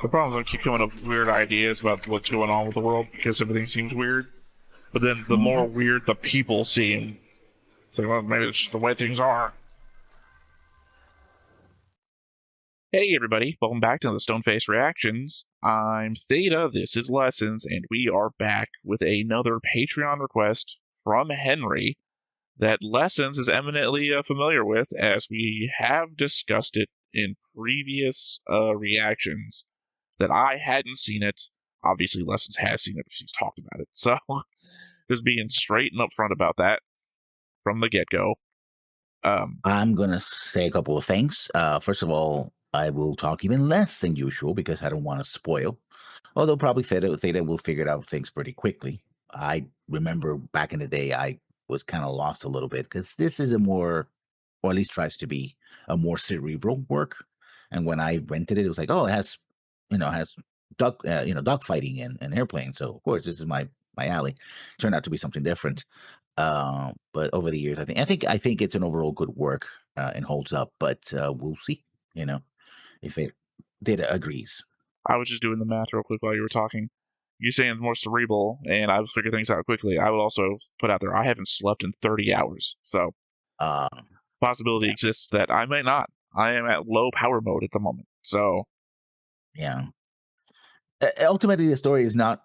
The problem is I keep coming up with weird ideas about what's going on with the world because everything seems weird. But then the more weird the people seem, it's like, well, maybe it's just the way things are. Hey everybody, welcome back to the Stoneface Reactions. I'm Theta, this is Lessons, and we are back with another Patreon request from Henry that Lessons is eminently familiar with, as we have discussed it in previous reactions that I hadn't seen it. Obviously, Lessons has seen it because he's talked about it, so just being straight and upfront about that from the get-go. I'm going to say a couple of things. First of all, I will talk even less than usual because I don't want to spoil. Although probably Theta will figure out things pretty quickly. I remember back in the day, I was kind of lost a little bit because this is a more, or at least tries to be a more cerebral work. And when I rented it, it was like, oh, it has, has dog fighting and airplane. So of course, this is my alley. Turned out to be something different. But over the years, I think it's an overall good work and holds up. But we'll see. If it Data agrees. I was just doing the math real quick while you were talking. You saying more cerebral, and I will figure things out quickly. I would also put out there I haven't slept in 30 hours, so Uh, possibility yeah, exists that I may not. I am at low power mode at the moment, so yeah. Ultimately, the story is not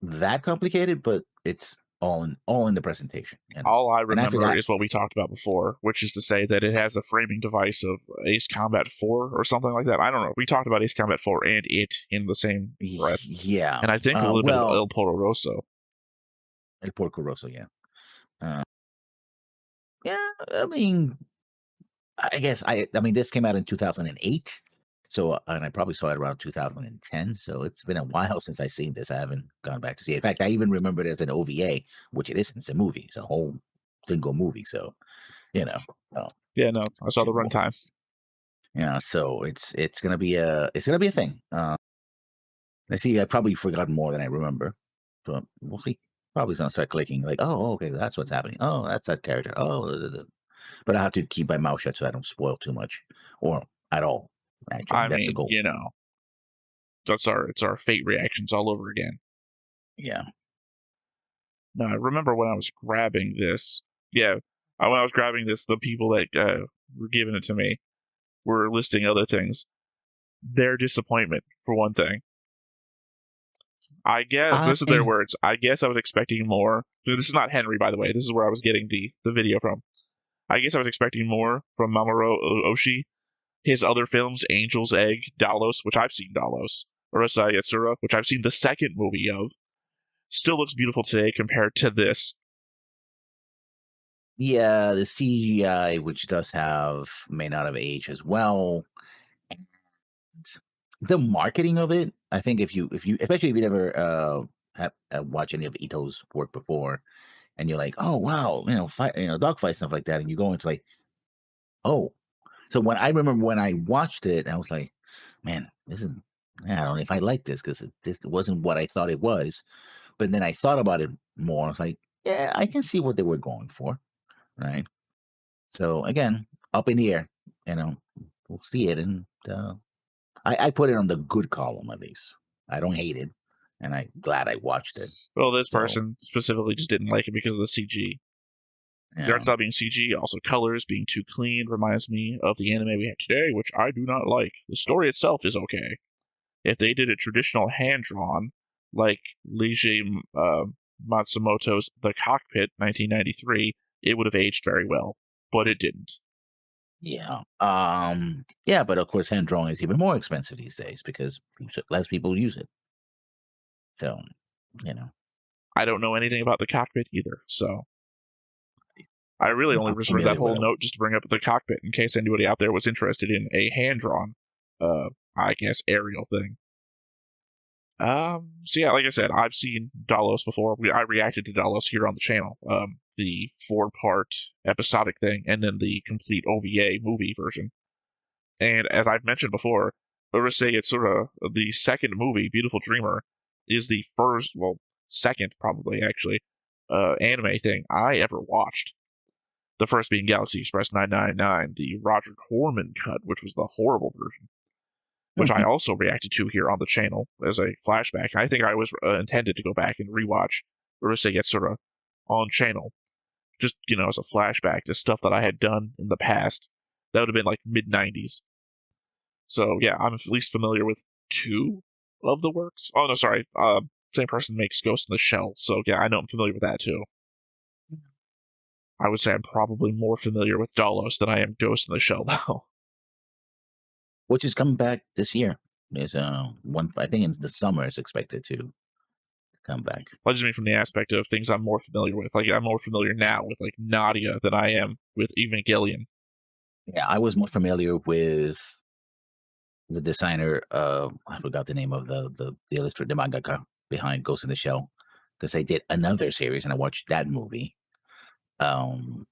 that complicated, but it's all in the presentation. all I And I remember forgot. is what we talked about before, which is to say that it has a framing device of Ace Combat 4 or something like that. I don't know. We talked about Ace Combat 4 and it in the same breath, Yeah. and I think a little bit of Well, El Poro Rosso. El Porco Rosso. Yeah. Uh, yeah. I mean, I guess I mean, this came out in 2008. So, and I probably saw it around 2010. So it's been a while since I've seen this. I haven't gone back to see it. In fact, I even remember it as an OVA, which it isn't. It's a movie. It's a whole single movie. So, you know, uh, Yeah, no, I saw the runtime. yeah. So it's gonna be a thing. I see. I probably forgotten more than I remember. So we'll see. Probably gonna start clicking like, oh, okay, that's what's happening. Oh, that's that character. Oh, but I have to keep my mouth shut so I don't spoil too much or at all. Actually, I that's the mean, goal. it's our fate reactions all over again. Yeah. No, I remember when I was grabbing this. Yeah, when I was grabbing this, the people that were giving it to me were listing other things. Their disappointment, for one thing. I guess I this is their words. I guess I was expecting more. This is not Henry, by the way. This is where I was getting the video from. I guess I was expecting more from Mamoru Oshii. His other films, Angel's Egg, Dalos, which I've seen Dalos, Urusei Yatsura, which I've seen the second movie of, still looks beautiful today compared to this. Yeah, the CGI, which does have may not have aged as well. And the marketing of it, I think if you especially if you never have watched any of Ito's work before, and you're like, oh wow, fight, dogfight stuff like that, and you go into like, oh, so when I remember when I watched it, I was like, man, this is I don't know if I like this because this wasn't what I thought it was. But then I thought about it more. I was like, yeah, I can see what they were going for, right? So again, up in the air, you know, we'll see it, and I put it on the good column at least. I don't hate it, and I'm glad I watched it. Well, this So person specifically just didn't like it because of the CG. The art yeah, style being CG, also colors being too clean, reminds me of the anime we have today, which I do not like. The story itself is okay. If they did a traditional hand drawn, like Leiji Matsumoto's The Cockpit 1993, it would have aged very well, but it didn't. yeah, yeah. But of course, hand drawing is even more expensive these days because less people use it. So you know, I don't know anything about The Cockpit either, so I really I'm only not reserved that familiar with whole it. note just to bring up The Cockpit in case anybody out there was interested in a hand drawn, I guess, aerial thing. So yeah, like I said, I've seen Dalos before. I reacted to Dalos here on the channel. The 4-part episodic thing, and then the complete OVA movie version. And as I've mentioned before, Urusei Yatsura, the second movie, Beautiful Dreamer, is the first, well, second probably actually, anime thing I ever watched. The first being Galaxy Express 999, the Roger Corman cut, which was the horrible version. which I also reacted to here on the channel as a flashback. I think I was intended to go back and rewatch Orisa Yatsura on channel, just, as a flashback to stuff that I had done in the past. That would have been like mid-90s. So, yeah, I'm at least familiar with 2 of the works. Oh, no, sorry. Same person makes Ghost in the Shell. So, yeah, I know I'm familiar with that, too. I would say I'm probably more familiar with Dalos than I am Ghost in the Shell, though. Which is coming back this year. There's one, I think in the summer it's expected to come back. I just mean from the aspect of things I'm more familiar with. Like, I'm more familiar now with, like, Nadia than I am with Evangelion. Yeah, I was more familiar with the designer, I forgot the name of the illustrator, the mangaka behind Ghost in the Shell, because they did another series and I watched that movie. And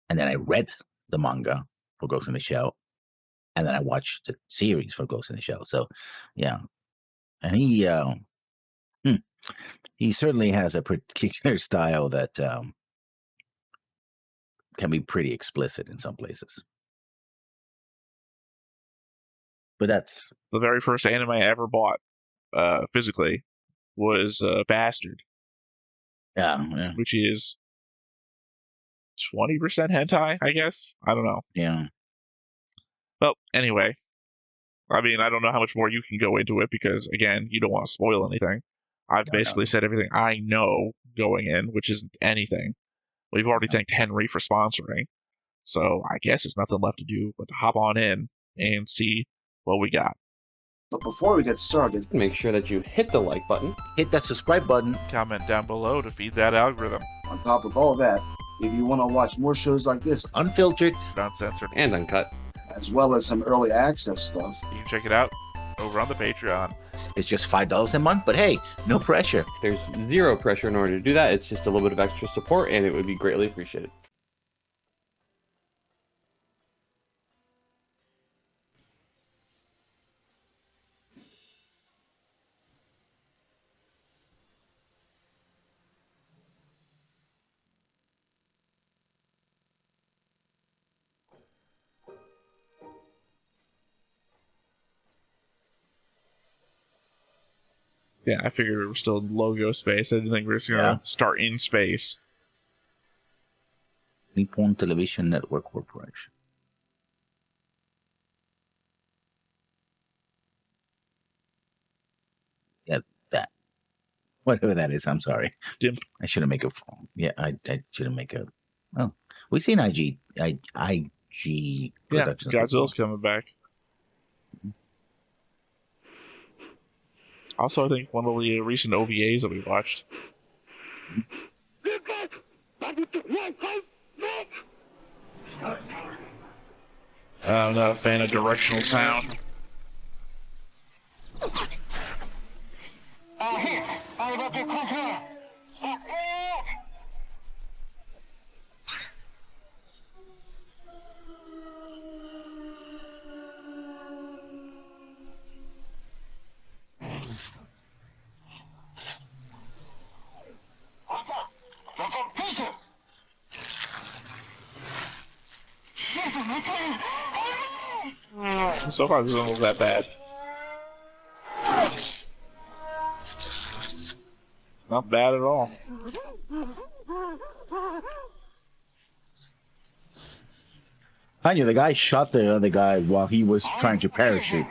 then I read the manga for Ghost in the Shell, and then I watched the series for Ghost in the Shell. So, yeah, and he certainly has a particular style that can be pretty explicit in some places. But that's the very first anime I ever bought physically was Bastard. Yeah. Which is 20% hentai, I guess. I don't know. Yeah. Well, anyway, I mean, I don't know how much more you can go into it because, again, you don't want to spoil anything. I've basically said everything I know going in, which isn't anything. We've already thanked Henry for sponsoring, so I guess there's nothing left to do but to hop on in and see what we got. But before we get started, make sure that you hit the like button, hit that subscribe button, comment down below to feed that algorithm. On top of all that, if you want to watch more shows like this, unfiltered, uncensored, and uncut, as well as some early access stuff, you can check it out over on the Patreon. It's just $5 a month, but hey, no pressure. There's zero pressure in order to do that. It's just a little bit of extra support, and it would be greatly appreciated. Yeah, I figured we were still in logo space. I didn't think we were just going to start in space. Nippon Television Network Corporation. Yeah, that. Whatever that is, I'm sorry. Dimp. I shouldn't make a... Yeah, I shouldn't make a... Oh, we've seen IG Productions. Yeah, Godzilla's coming back. Also, I think one of the recent OVAs that we watched. I'm not a fan of directional sound. So far, this doesn't look that bad. Not bad at all. Anya, the guy shot the other guy while he was trying to parachute.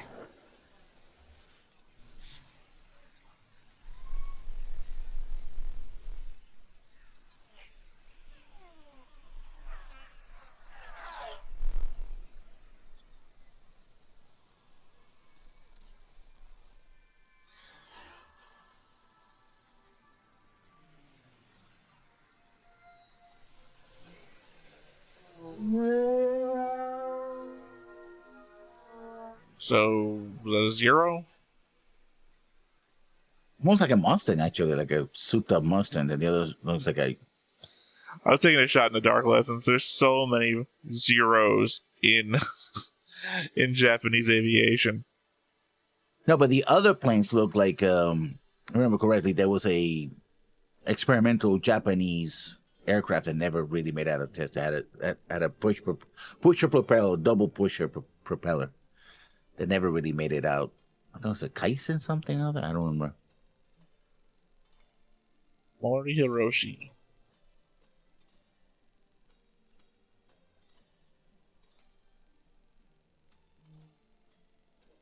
So, the Zero? Almost like a Mustang, actually, like a souped-up Mustang, and the other looks like a... I was taking a shot in the dark lessons. There's so many zeros in in Japanese aviation. No, but the other planes look like, if I remember correctly, there was a experimental Japanese aircraft that never really made out of test. That had a pusher propeller, double pusher propeller. that never really made it out. I don't know, it's a Kaisen something or other. I don't remember. Mori Hiroshi.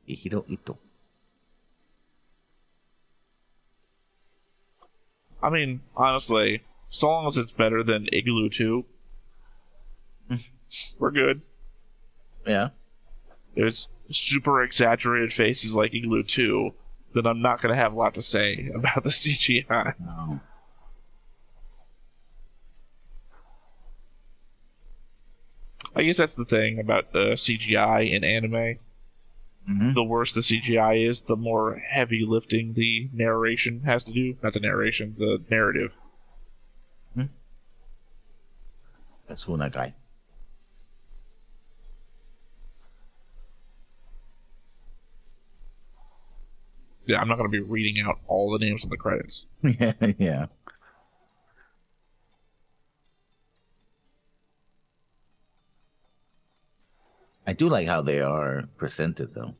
Ihiro Ito. I mean, honestly, so long as it's better than Igloo 2, we're good. Yeah. If it's super exaggerated faces like Igloo 2, then I'm not going to have a lot to say about the CGI. No. I guess that's the thing about CGI in anime. Mm-hmm. The worse the CGI is, the more heavy lifting the narration has to do. Not the narration, the narrative. That's Huna guy. Yeah, I'm not going to be reading out all the names on the credits. Yeah. I do like how they are presented, though.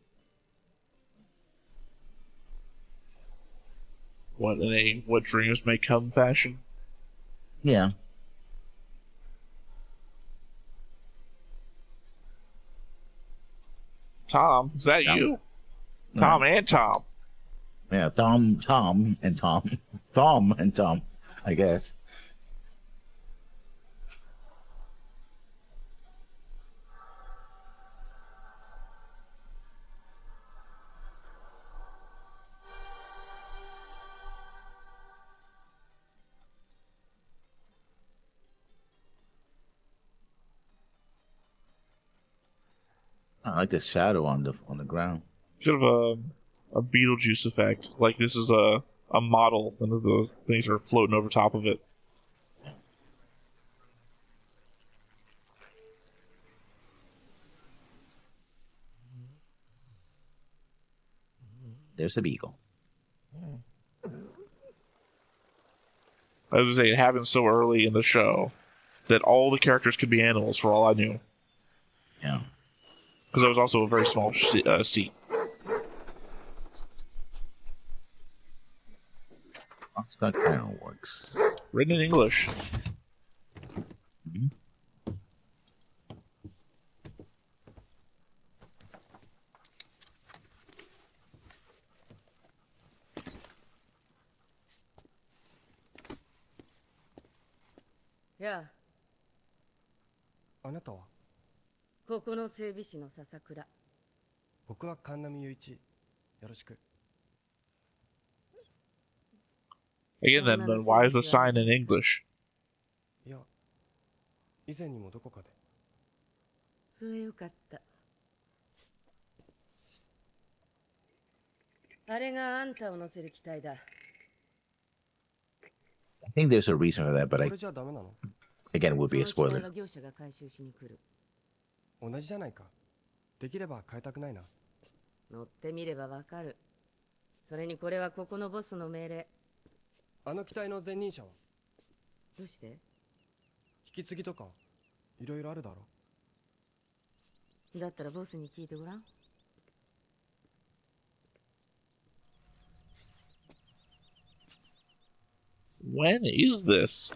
What in a what dreams may come fashion? Yeah. Tom, is that Yeah. you? Tom and Tom. Yeah, Tom, and Tom. Tom and Tom, I guess. I like the shadow on the ground. Kind of a Beetlejuice effect. Like this is a model, and the things are floating over top of it. There's a beagle. I was gonna say, it happened so early in the show that all the characters could be animals for all I knew. Yeah. Because there was also a very small seat. That kind of works. Written in English. Mhm. Yeah. あなたはここの整備士の笹倉。僕は神波雄一。よろしく。 Again, then why is the sign in English? いや、以前にもどこかで。それよかった。あれがあんたを乗せる機体だ。I think there's a reason for that, but これじゃダメなの？ again, it would be a その機体 spoiler. は業者が回収しに来る。同じじゃないか。できれば変えたくないな。乗ってみればわかる。それにこれはここのボスの命令。あの機体の前任者はどうして？引き継ぎとかいろいろあるだろ。だったらボスに聞いてごらん。When is this?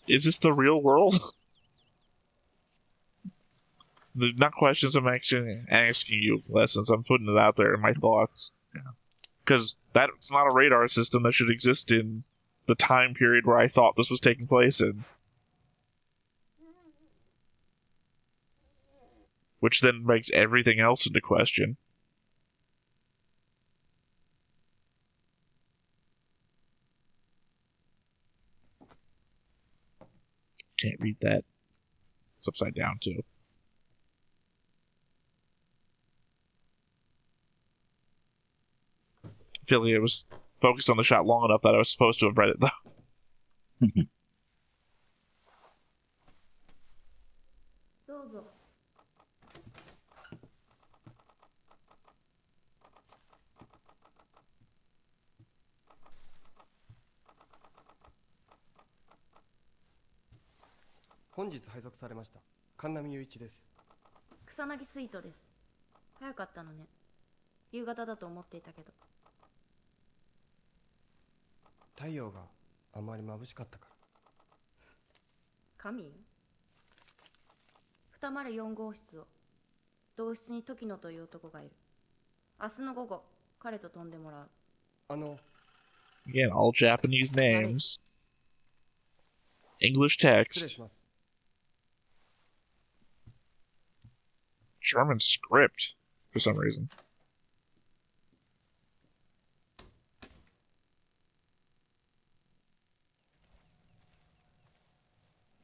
Is this the real world? Not questions I'm actually asking you, lessons. I'm putting it out there in my thoughts. Because that's not a radar system that should exist in the time period where I thought this was taking place in. Which then makes everything else into question. Can't read that. It's upside down, too. I feel like I was focused on the shot long enough that I was supposed to have read it, though. どうぞ。本日配属されました神波雄一です。草薙スイートです。早かったのね。夕方だと思っていたけど。太陽があまり眩しかったから。神204号室を。同室に時野という男がいる。明日の午後、彼と飛んでもらう。Again, all Japanese names. English 失礼 text. します。German script, for some reason.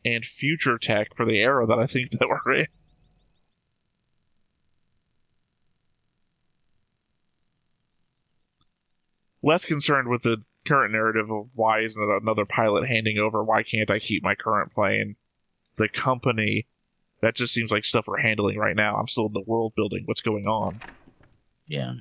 And future tech for the era that I think that we're in. Less concerned with the current narrative of why isn't it another pilot handing over, why can't I keep my current plane? The company, that just seems like stuff we're handling right now. I'm still in the world building. What's going on? Yeah.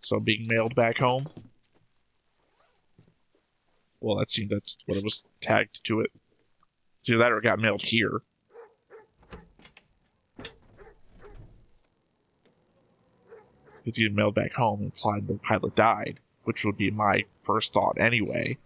So being mailed back home? Well, that seemed that's what it was tagged to it. Either that or it got mailed here. If you get mailed back home, implied the pilot died, which would be my first thought anyway.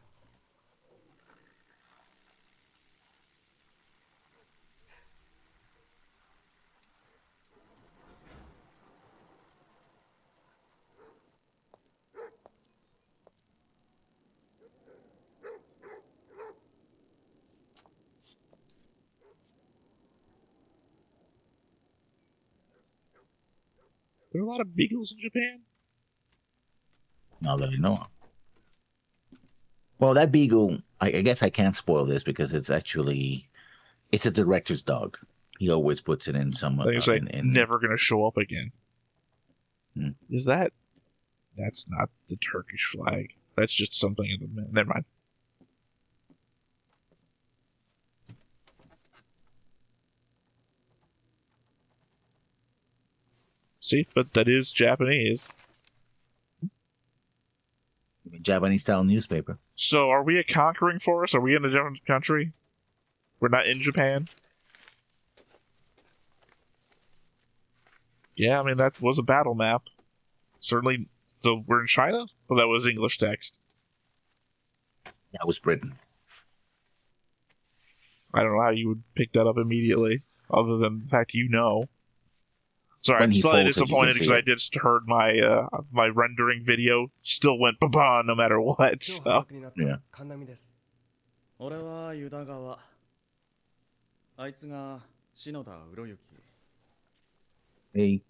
There are a lot of beagles in Japan? Not that I know of. Well, that beagle, I guess I can't spoil this because it's a director's dog. He always puts it in some. Like I say, never going to show up again. Hmm. Is that? That's not the Turkish flag. That's just something in the. Never mind. See, but that is Japanese. Japanese style newspaper. So, are we a conquering force? Are we in a different country? We're not in Japan? Yeah, I mean, that was a battle map. Certainly, so we're in China? Well, that was English text. That was Britain. I don't know how you would pick that up immediately, other than the fact you know. Sorry, I'm slightly disappointed because I just heard my my rendering video still went ba-ba no matter what. So. Yeah. 俺はユダ川。あいつが篠田うろゆき。Hey.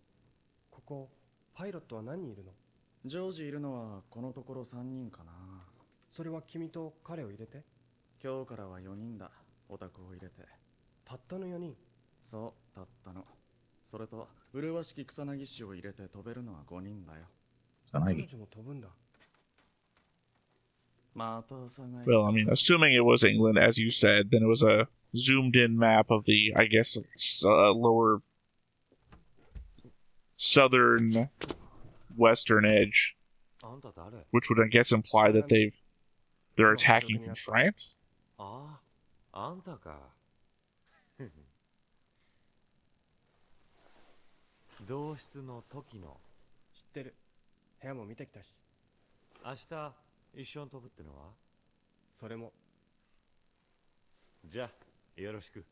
ここパイロットは何人いるの？常時いるのはこのところ3人かな。それは君と彼を入れて？今日からは4人だ。オタクを入れて。たったの4人？そう、たったの。それと麗しき草薙氏を入れて飛べるのは5人だよ。彼女も飛ぶんだ。Well, I mean, assuming it was England, as you said, then it was a zoomed-in map of the, I guess, lower southern western edge, which would, I guess, imply that they're attacking from France. あんたか。同室の時の。知ってる。部屋も見てきたし。明日一緒に飛ぶってのは？それも。じゃあよろしく。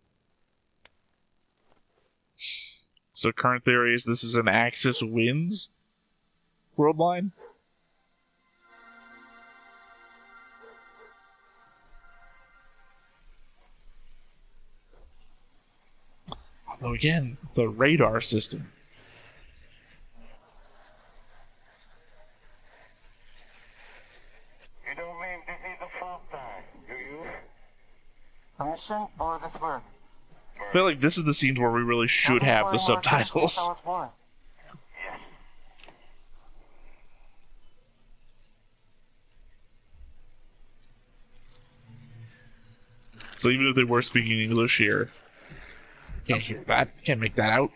So current theory is this is an Axis wins world line? Although again, the radar system. You don't mean this is the first time, do you? Permission or this work? I feel like this is the scenes where we really should have the subtitles. So even if they were speaking English here, can't hear that, can't make that out.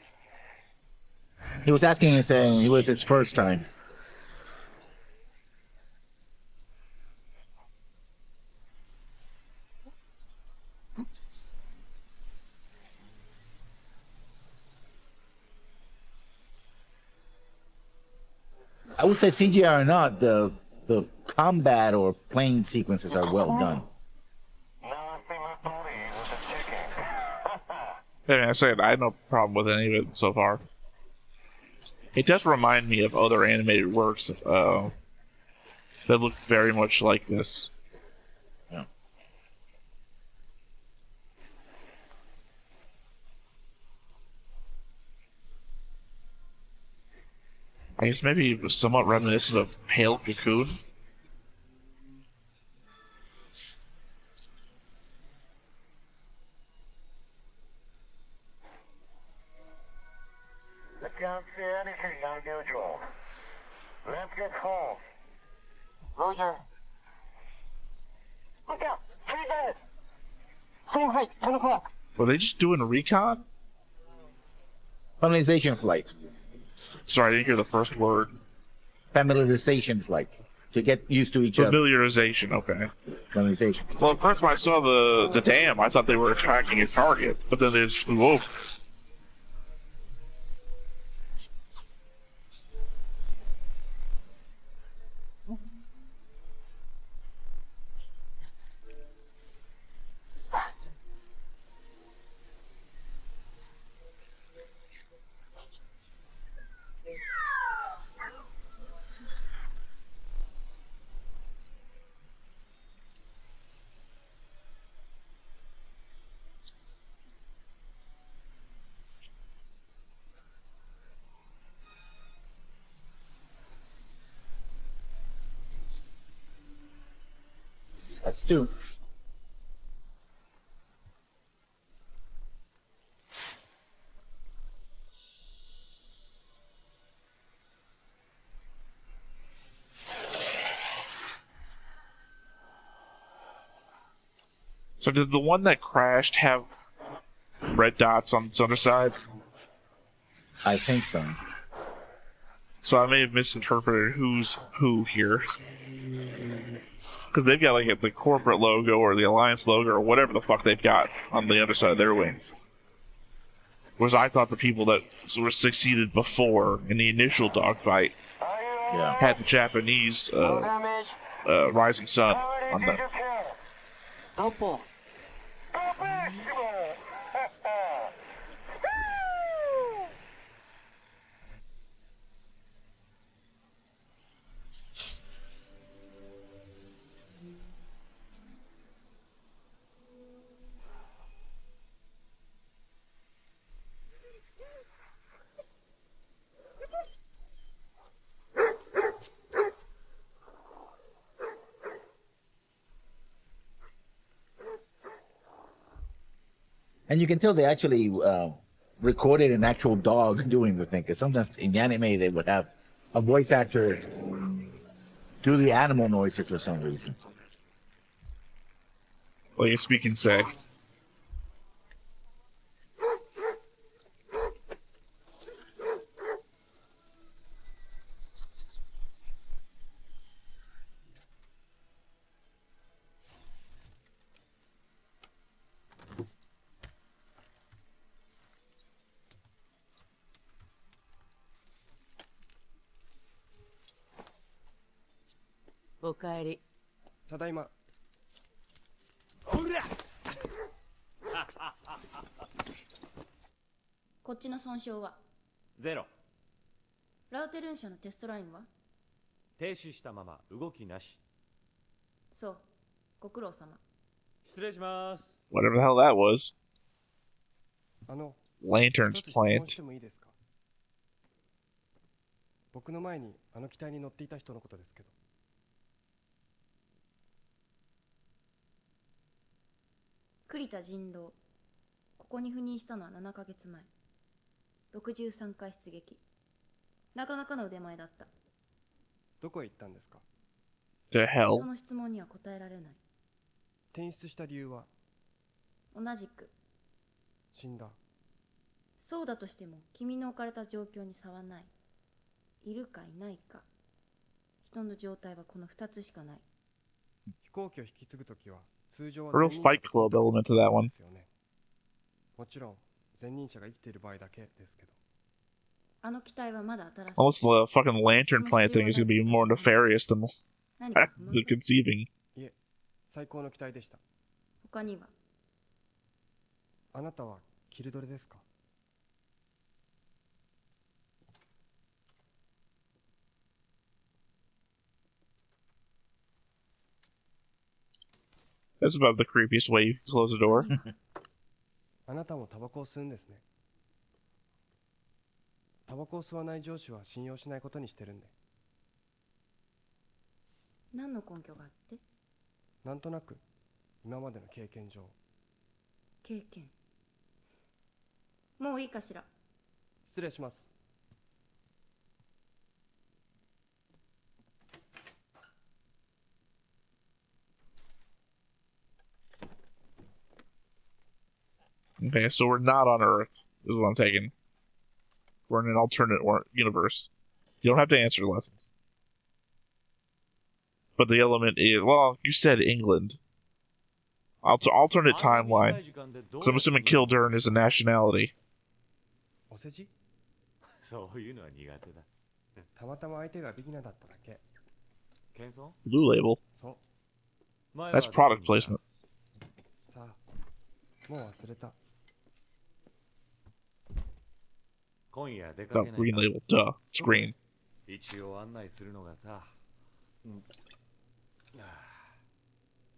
He was asking and saying it was his first time. I would say CGI or not, the combat or plane sequences are well done. I said I have no problem with any of it so far. It does remind me of other animated works that look very much like this. Yeah. I guess maybe it was somewhat reminiscent of Pale Cocoon. I can't see anything unusual. Let's get home. Roger. Look out! Trees ahead! Same height, 10 o'clock. Were they just doing a recon? Familiarization flight. Sorry, I didn't hear the first word. Familiarization flight. To get used to each other. Familiarization, okay. Familiarization. Well, at first when I saw the dam, I thought they were attacking a target, but then they just flew over. That's two. So did the one that crashed have red dots on its underside? I think so. So I may have misinterpreted who's who here. Because they've got like the corporate logo or the Alliance logo or whatever the fuck they've got on the underside of their wings. Whereas I thought the people that sort of succeeded before in the initial dogfight had the Japanese rising sun on them. And you can tell they actually recorded an actual dog doing the thing. Because sometimes in the anime they would have a voice actor do the animal noises for some reason. Well, you speak and say.おかえり。ただいま。こっちの損傷はゼロ。ラウテルーン社のテストラインは停止したまま動きなし。そう、ご苦労様。失礼します。Whatever the hell that was. 一 Lantern's つ質問 plant. してもいいですか？僕の前にあの機体に乗っていた人のことですけど。栗田人狼。ここに赴任したのは7ヶ月前。63回出撃。なかなかの腕前だった。どこへ行ったんですか？ The そ hell? の質問には答えられない。転出した理由は同じく。死んだ。そうだとしても君の置かれた状況に差はない。いるかいないか。人の状態はこの2つしかない。飛行機を引き継ぐときは通常は Real Fight Club element to that one. ですよね。もちろん前任者が生きている場合だけですけど。あの機体はまだ新しい。 Almost the fucking lantern plant thing is going to be more nefarious than 何か不満 the conceiving. いえ、最高の機体でした。他には。あなたはキルドレですか？ That's about the creepiest way you can close a door. あなたもタバコを吸うんですね。タバコを吸わない上司は信用しないことにしてるんで。何の根拠があって？なんとなく今までの経験上。経験。もういいかしら。失礼します。 Okay, so we're not on Earth, is what I'm taking. We're in an alternate universe. You don't have to answer lessons. But the element is, well, you said England. Alternate timeline. Because I'm assuming Kildern is a nationality. お世辞？そういうのは苦手だ。たまたま相手がビギナーだっただけ。謙遜？ Blue label. そう。 That's product placement. さあ、もう忘れた。 今夜出か Oh, けない green か？ label. Duh. It's green. 一応案内するのがさ。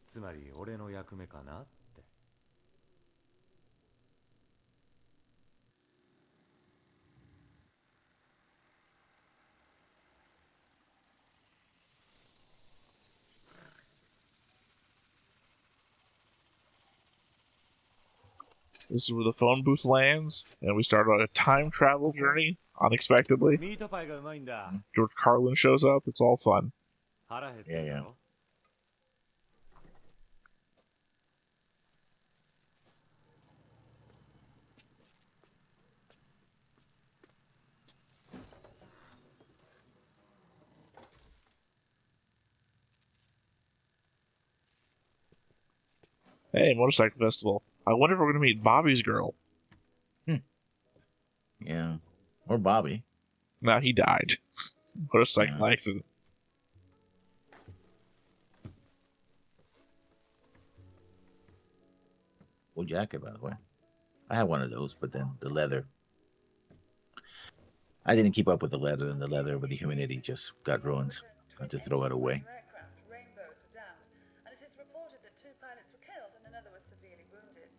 つまり俺の役目かなって。This is where the phone booth lands, and we start on a time travel journey unexpectedly. ミートパイがうまいんだ。 George Carlin shows up. It's all fun. 腹減ってるだろ。 Hey, motorcycle festival. I wonder if we're gonna meet Bobby's girl. Yeah. Or Bobby. No, he died. Motorcycle Yeah. accident. Cool jacket, by the way. I had one of those, but then the leather. I didn't keep up with the leather, and the leather with the humidity just got ruined. I had to throw it away. And it is reported that 2 pilots were killed and another was severely wounded.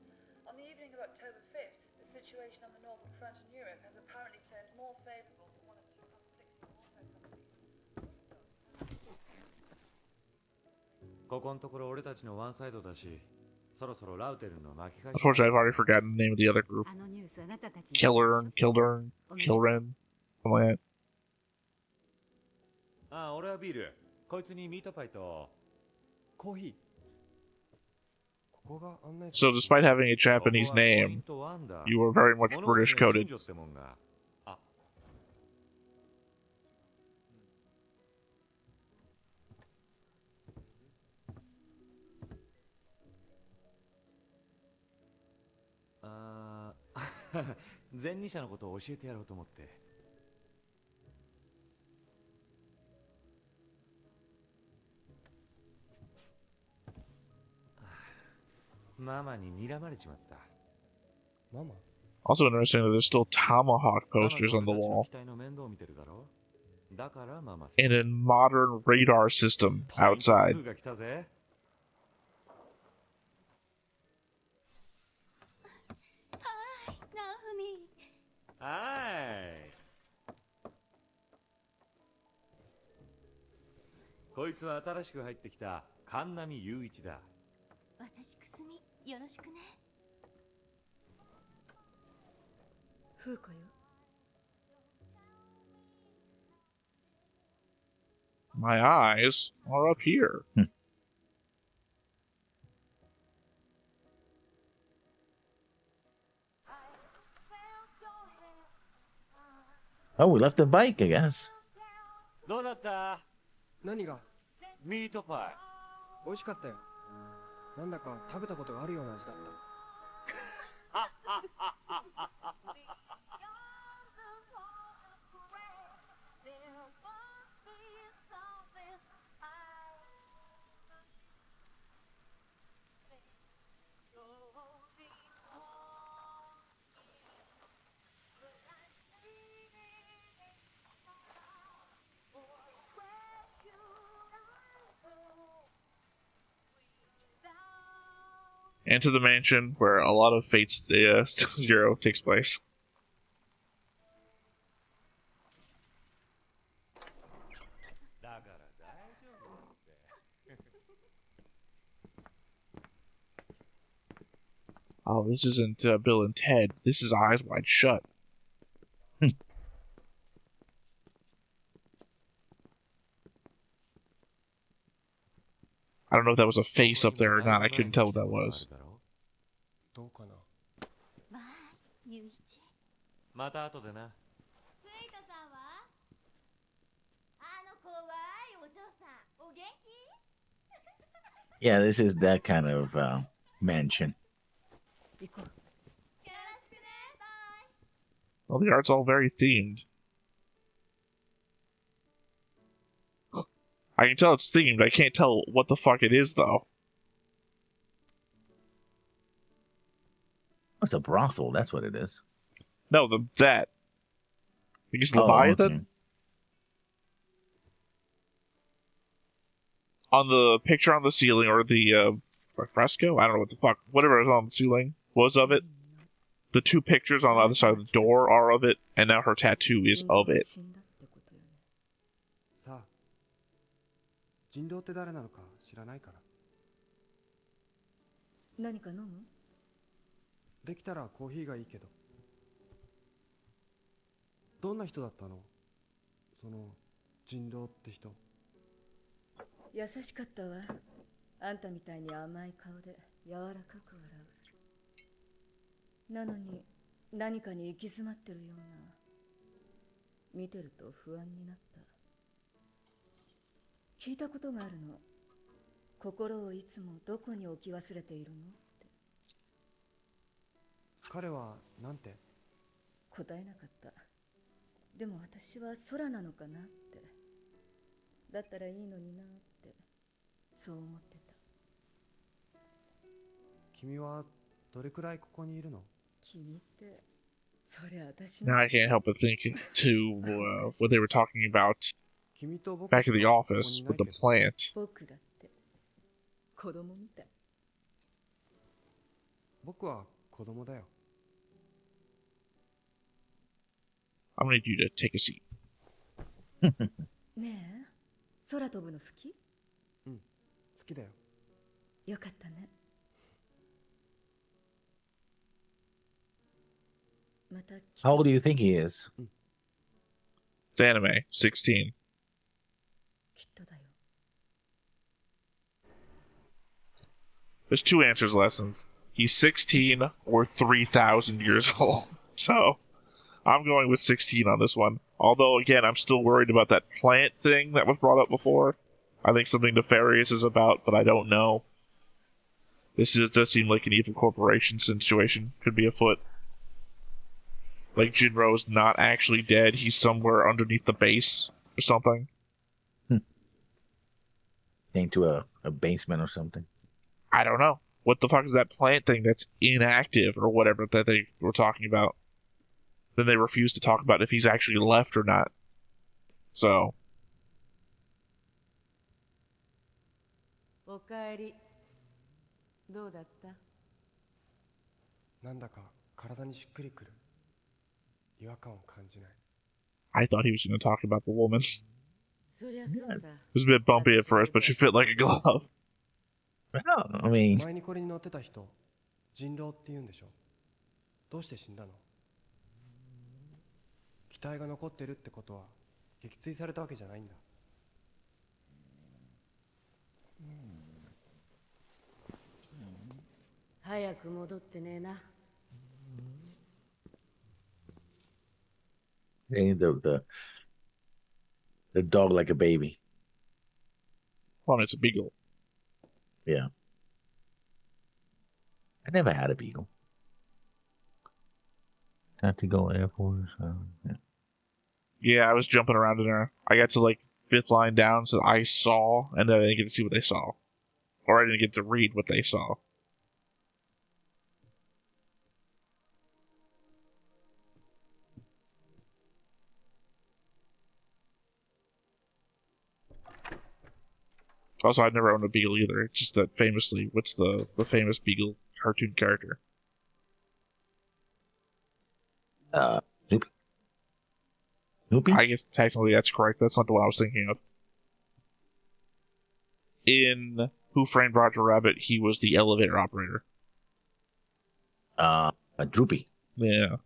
On the evening of October 5th, the situation on the northern front in Europe has apparently turned more favorable for one of the two conflicting auto companies. ここのところ俺たちのワンサイドだし、そろそろラウテルの巻き返し。 Unfortunately, I've already forgotten the name of the other group. あのニュースあなたたちに Kildern, Kildren, something like that. ああ、俺はビール。こいつにミートパイと。コーヒー。ここが案内。 So, despite having a Japanese name, you are very much British coded. あ。ああ、前任者のことを教えてやろうと思って。ママに睨まれちまった。ママ？ Also interesting that there's still tomahawk posters on the ママと俺 wall たちの機体の面倒を見てるだろ。だからママ。 and a modern radar system ポイント outside. 2が来たぜ。はい。こいつは新しく入ってきた神波雄一だ。私くすみよろしくね。風子よ。 My eyes are up here. Oh, we left the bike, I guess. どうだった？何が？ミートパイ。美味しかったよ。なんだか食べたことがあるような味だった。and to the mansion where a lot of Fate Zero takes place. Oh, this isn't Bill and Ted. This is Eyes Wide Shut. I don't know if that was a face up there or not. I couldn't tell what that was. どうかな。まあ、ゆういち。また後でな。スイカさんはあの怖いお嬢さん、お元気 Yeah, this is that kind of mansion. 行こう。よろしくね、バイ。 Well, the art's all very themed. I can tell it's themed. I can't tell what the fuck it is, though. It's a brothel. That's what it is. No, that. I guess Leviathan? Okay. On the picture on the ceiling, or the fresco? I don't know what the fuck. Whatever is on the ceiling was of it. The two pictures on the other side of the door are of it, and now her tattoo is of it. さあ、人狼って誰なのか知らないから。何か飲む？できたらコーヒーがいいけど。どんな人だったの？その人狼って人。優しかったわ。あんたみたいに甘い顔で柔らかく笑う。なのに何かに行き詰まってるような。見てると不安になった。聞いたことがあるの。心をいつもどこに置き忘れているのって。彼はなんて？答えなかった。でも私は空なのかなって。だったらいいのになって、そう思ってた。君はどれくらいここにいるの？君って、それ私 Now の。 I can't help but think to what they were talking about 君と僕 back し in か the ここ office にいな with い the けど。 plant. 僕だって子供みたい。僕は子供だよ。 I'm gonna need you to take a seat. ねえ、空飛ぶの好き？うん、好きだよ。よかったね。また来て。 How old do you think he is? It's anime, 16. きっとだよ。 There's two answers lessons. He's 16 or 3,000 years old. So, I'm going with 16 on this one. Although, again, I'm still worried about that plant thing that was brought up before. I think something nefarious is about, but I don't know. Does seem like an evil corporation situation. Could be afoot. Like Jinro's not actually dead. He's somewhere underneath the base or something. Into a basement or something. I don't know. What the fuck is that plant thing that's inactive or whatever that they were talking about? Then they refuse to talk about if he's actually left or not. So. おかえり。どうだった？なんだか体にしっくりくる。違和感を感じない。 I thought he was going to talk about the woman. そりゃそうさ。It was a bit bumpy at first, but she fit like a glove. Well, I mean, 前にこれに乗ってた人、人狼って言うんでしょ。どうして死んだの？機体が残ってるってことは撃墜されたわけじゃないんだ。早く戻ってねえな。 the dog like a baby. Well, it's a beagle. Yeah. I never had a beagle. Got to go Air Force. Yeah. Yeah, I was jumping around in there. I got to like 5th line down, so I saw, and then I didn't get to see what they saw. Or I didn't get to read what they saw. Also, I've never owned a beagle either. It's just that famously, what's the famous beagle cartoon character. Snoopy. Snoopy? I guess technically that's correct. That's not the one I was thinking of. In Who Framed Roger Rabbit, he was the elevator operator. Droopy. Yeah.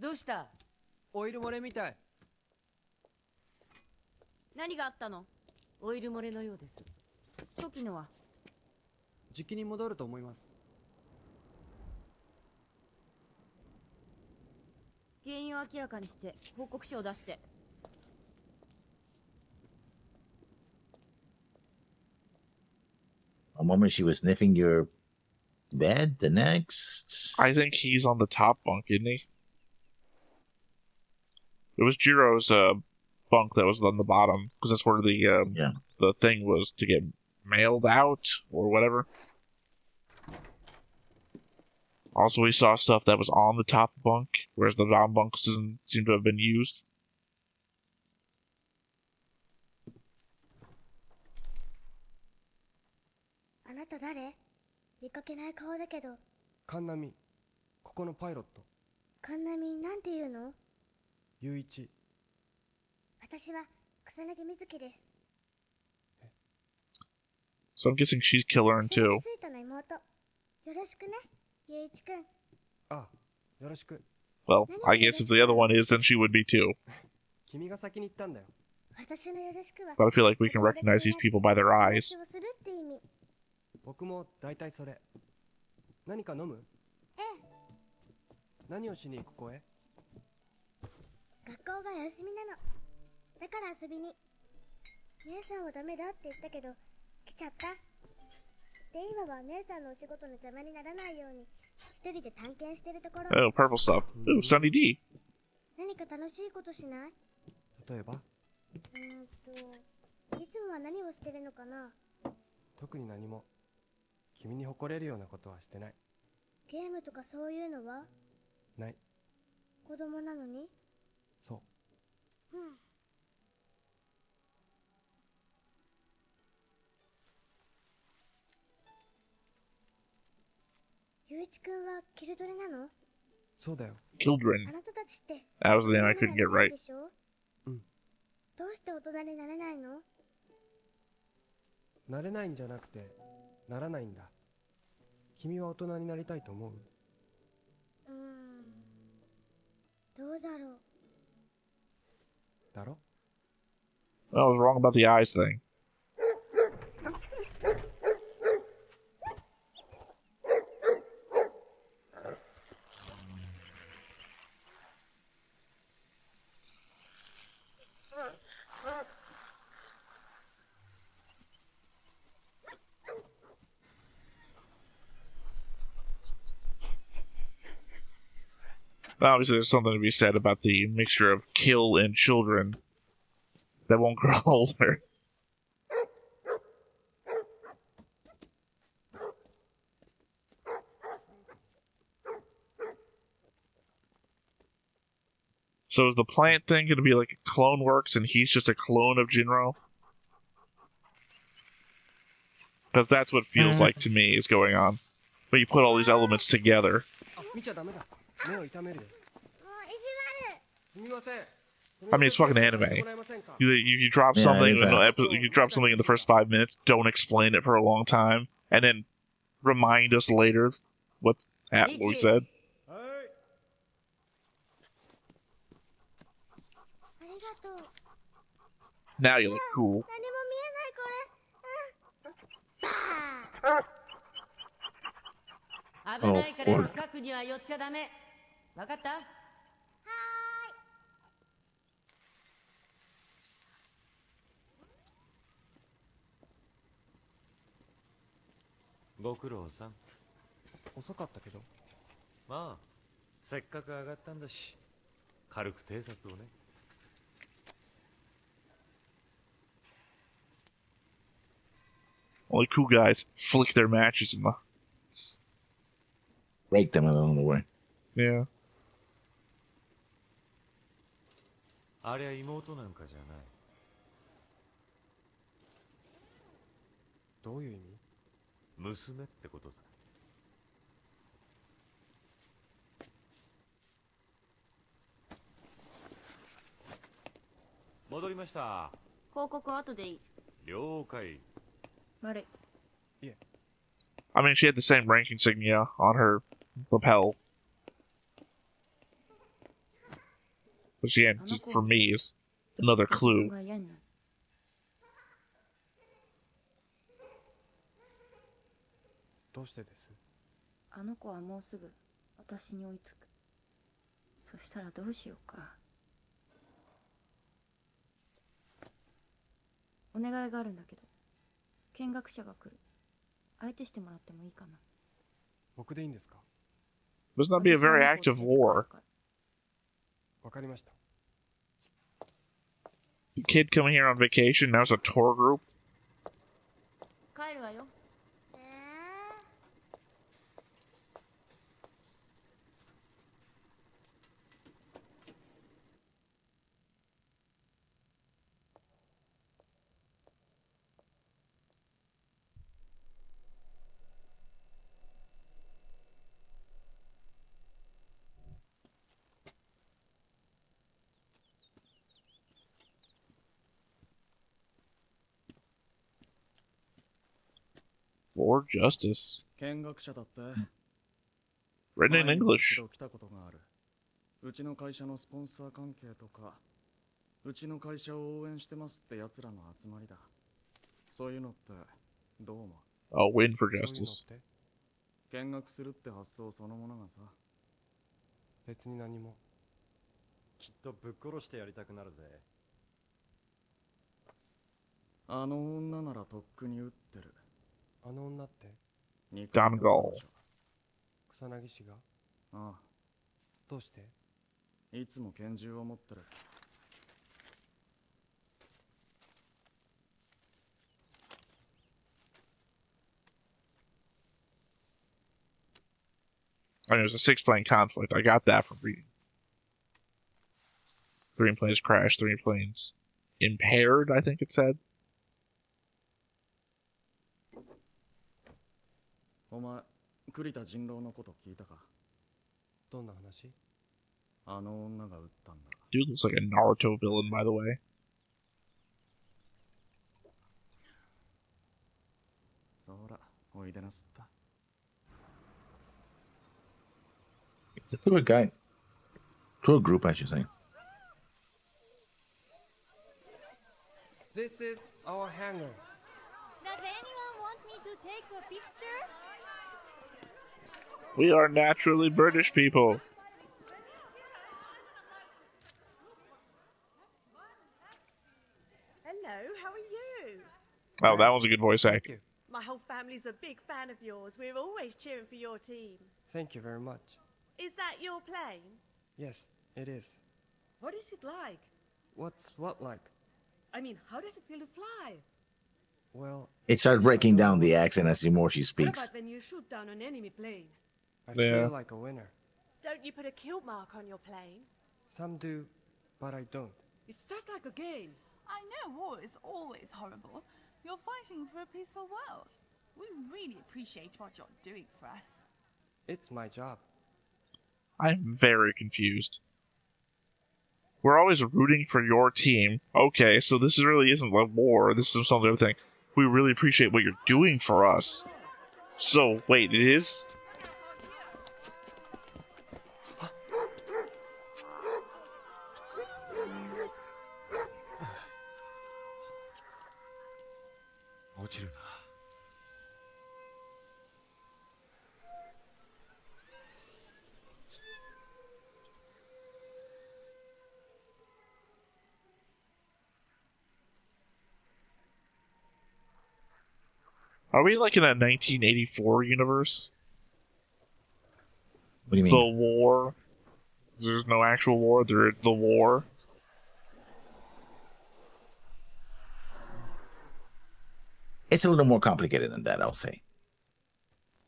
どうした？オイル漏れみたい。何があったの？オイル漏れのようです。時のはじきに戻ると思います。原因を明らかにして報告書を出して。A moment she was sniffing your bed. The next. I think he's on the top bunk, isn't he? It was Jiro's bunk that was on the bottom, because that's where the thing was to get mailed out, or whatever. Also, we saw stuff that was on the top bunk, whereas the bottom bunks doesn't seem to have been used. あなた誰？見かけない顔だけど。カンナミ、ここのパイロット。カンナミなんていうの？ユウイチ。私は草薙みずきです。So I'm guessing she's Killerin too. スイートの妹。よろしくね、ユウイチくん。あ、よろしく。Well, I guess if the other one is, then she would be too. 君が先に行ったんだよ。私のよろしくは。But I feel like we can recognize these people by their eyes. 僕も大体それ。何か飲む？ええ。何をしにここへ？学校が休みなの。だから遊びに。姉さんはダメだって言ったけど来ちゃった。で今は姉さんのお仕事の邪魔にならないように一人で探検してるところ。Oh, purple stuff. Ooh, Sunny D. 何か楽しいことしない？例えば？いつもは何をしてるのかな？特に何も。君に誇れるようなことはしてない。ゲームとかそういうのは？ない。子供なのに？そう。ゆういちくんはキルドレなの？そうだよ。Kildren. あなたたちって That was the name I couldn't get right. うん。どうして大人になれないの？なれないんじゃなくて、ならないんだ。君は大人になりたいと思う？どうだろう。だろ？ I was wrong about the eyes thing. Obviously, there's something to be said about the mixture of kill and children that won't grow older. So is the plant thing going to be like Clone Works and he's just a clone of Jinro? Because that's what feels like to me is going on. But you put all these elements together. 見ちゃダメだ。目を痛めるよ。もう意地悪。すみません。 I mean, it's fucking anime. You drop Yeah, something it is in the that. episode, you drop something in the first 5 minutes, don't explain it for a long time, and then remind us later what we said. ありがとう。 Now you look cool. 何も見えないこれ。バー。危ないから近くには寄っちゃダメ。わかった？はーい。ご苦労さん。遅かったけど。まあ、せっかく上がったんだし、軽く偵察をね。Only cool guys flick their matches in the. Break them along the way. Yeah. ありゃ妹なんかじゃない。どういう意味？娘ってことさ。戻りました。報告は後でいい。了解。悪い。I mean, she had the same rank insignia on her lapel. Which, again, for me, is another clue. が嫌になる。どうしてです？あの子はもうすぐ私に追いつく。そしたらどうしようか。お願いがあるんだけど、見学者が来る。相手してもらってもいいかな。僕でいいんですか？ Must not be a very active war. わかりました。The kid coming here on vacation, now it's a tour group. 帰るわよ。For justice. 見学者だって。 Written in English. 来たことがある。うちの会社のスポンサー関係とか、うちの会社を応援してますって奴らの集まりだ。そういうのってどう思う？ A win for justice. 見学するって発想そのものがさ。別に何も。きっとぶっ殺してやりたくなるぜ。あの女ならとっくに撃ってる。あの女って？ Gongal. 草薙氏が？ああ。どうして？いつも拳銃を持ってる。I mean, it was a 6-plane conflict. I got that from reading. 3 planes crashed, 3 planes impaired, I think it said. お前、栗田人狼のこと聞いたか？どんな話？あの女が撃ったんだ。Dude looks like a Naruto villain, by the way. そら、おいでなすった。It's a tour guide. Tour group, I should say. This is our hangar. Does anyone want me to take a picture? We are naturally British people. Hello, how are you? Oh, that was a good voice acting. My whole family's a big fan of yours. We're always cheering for your team. Thank you very much. Is that your plane? Yes, it is. What is it like? What's what like? I mean, how does it feel to fly? Well, It started breaking down the accent as the more she What speaks. about when you shoot down an enemy plane? I Yeah. feel like a winner. Don't you put a kill mark on your plane? Some do, but I don't. It's just like a game. I know war is always horrible. You're fighting for a peaceful world. We really appreciate what you're doing for us. It's my job. I'm very confused. We're always rooting for your team. Okay, so this really isn't a war. This is some other thing. We really appreciate what you're doing for us. So, wait, it is? Are we like in a 1984 universe? What do you mean? The war? There's no actual war, there's the war. It's a little more complicated than that, I'll say.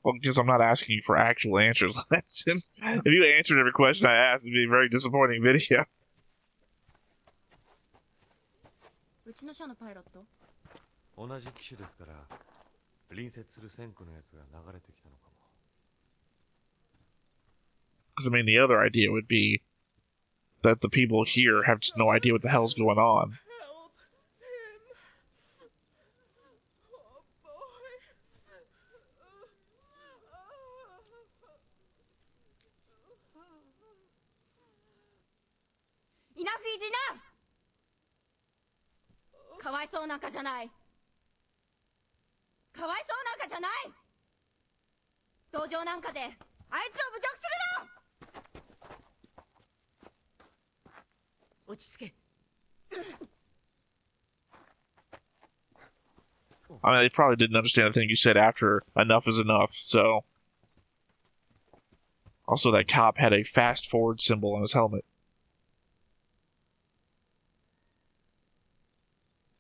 Well, because I'm not asking you for actual answers, Lesson. If you answered every question I asked, it'd be a very disappointing video. うちの社のパイロット？同じ機種ですから隣接する線区のやつが流れてきたのかも。 Because, I mean, the other idea would be that the people here have just no idea what the hell's going on. Enough is enough! かわいそうなんかじゃない。かわいそうなんかじゃない。同情なんかであいつを侮辱するな。落ち着け。 I mean, they probably didn't understand the thing you said after enough is enough, so... Also, that cop had a fast forward symbol on his helmet.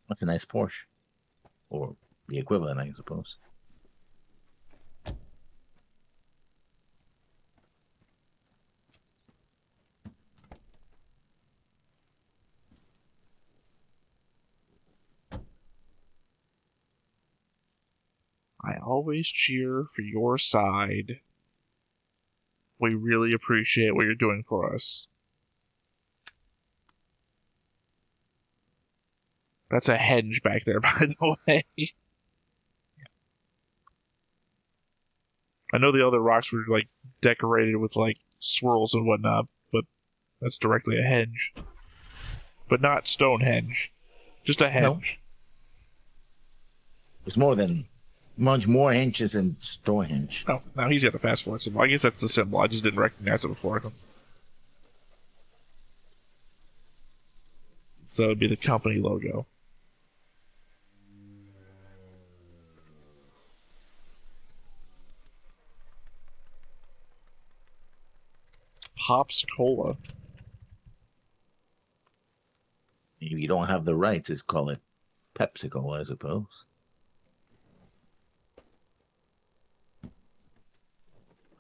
That's a nice Porsche. Or the equivalent, I suppose. I always cheer for your side. We really appreciate what you're doing for us. That's a henge back there, by the way. I know the other rocks were, like, decorated with, like, swirls and whatnot, but that's directly a henge. But not Stonehenge. Just a henge. No. There's more than... much more henches than Stonehenge. Oh, now he's got a fast forward symbol. I guess that's the symbol. I just didn't recognize it before. So that would be the company logo. Pops Cola. If you don't have the rights, just call it Pepsi-Cola, I suppose.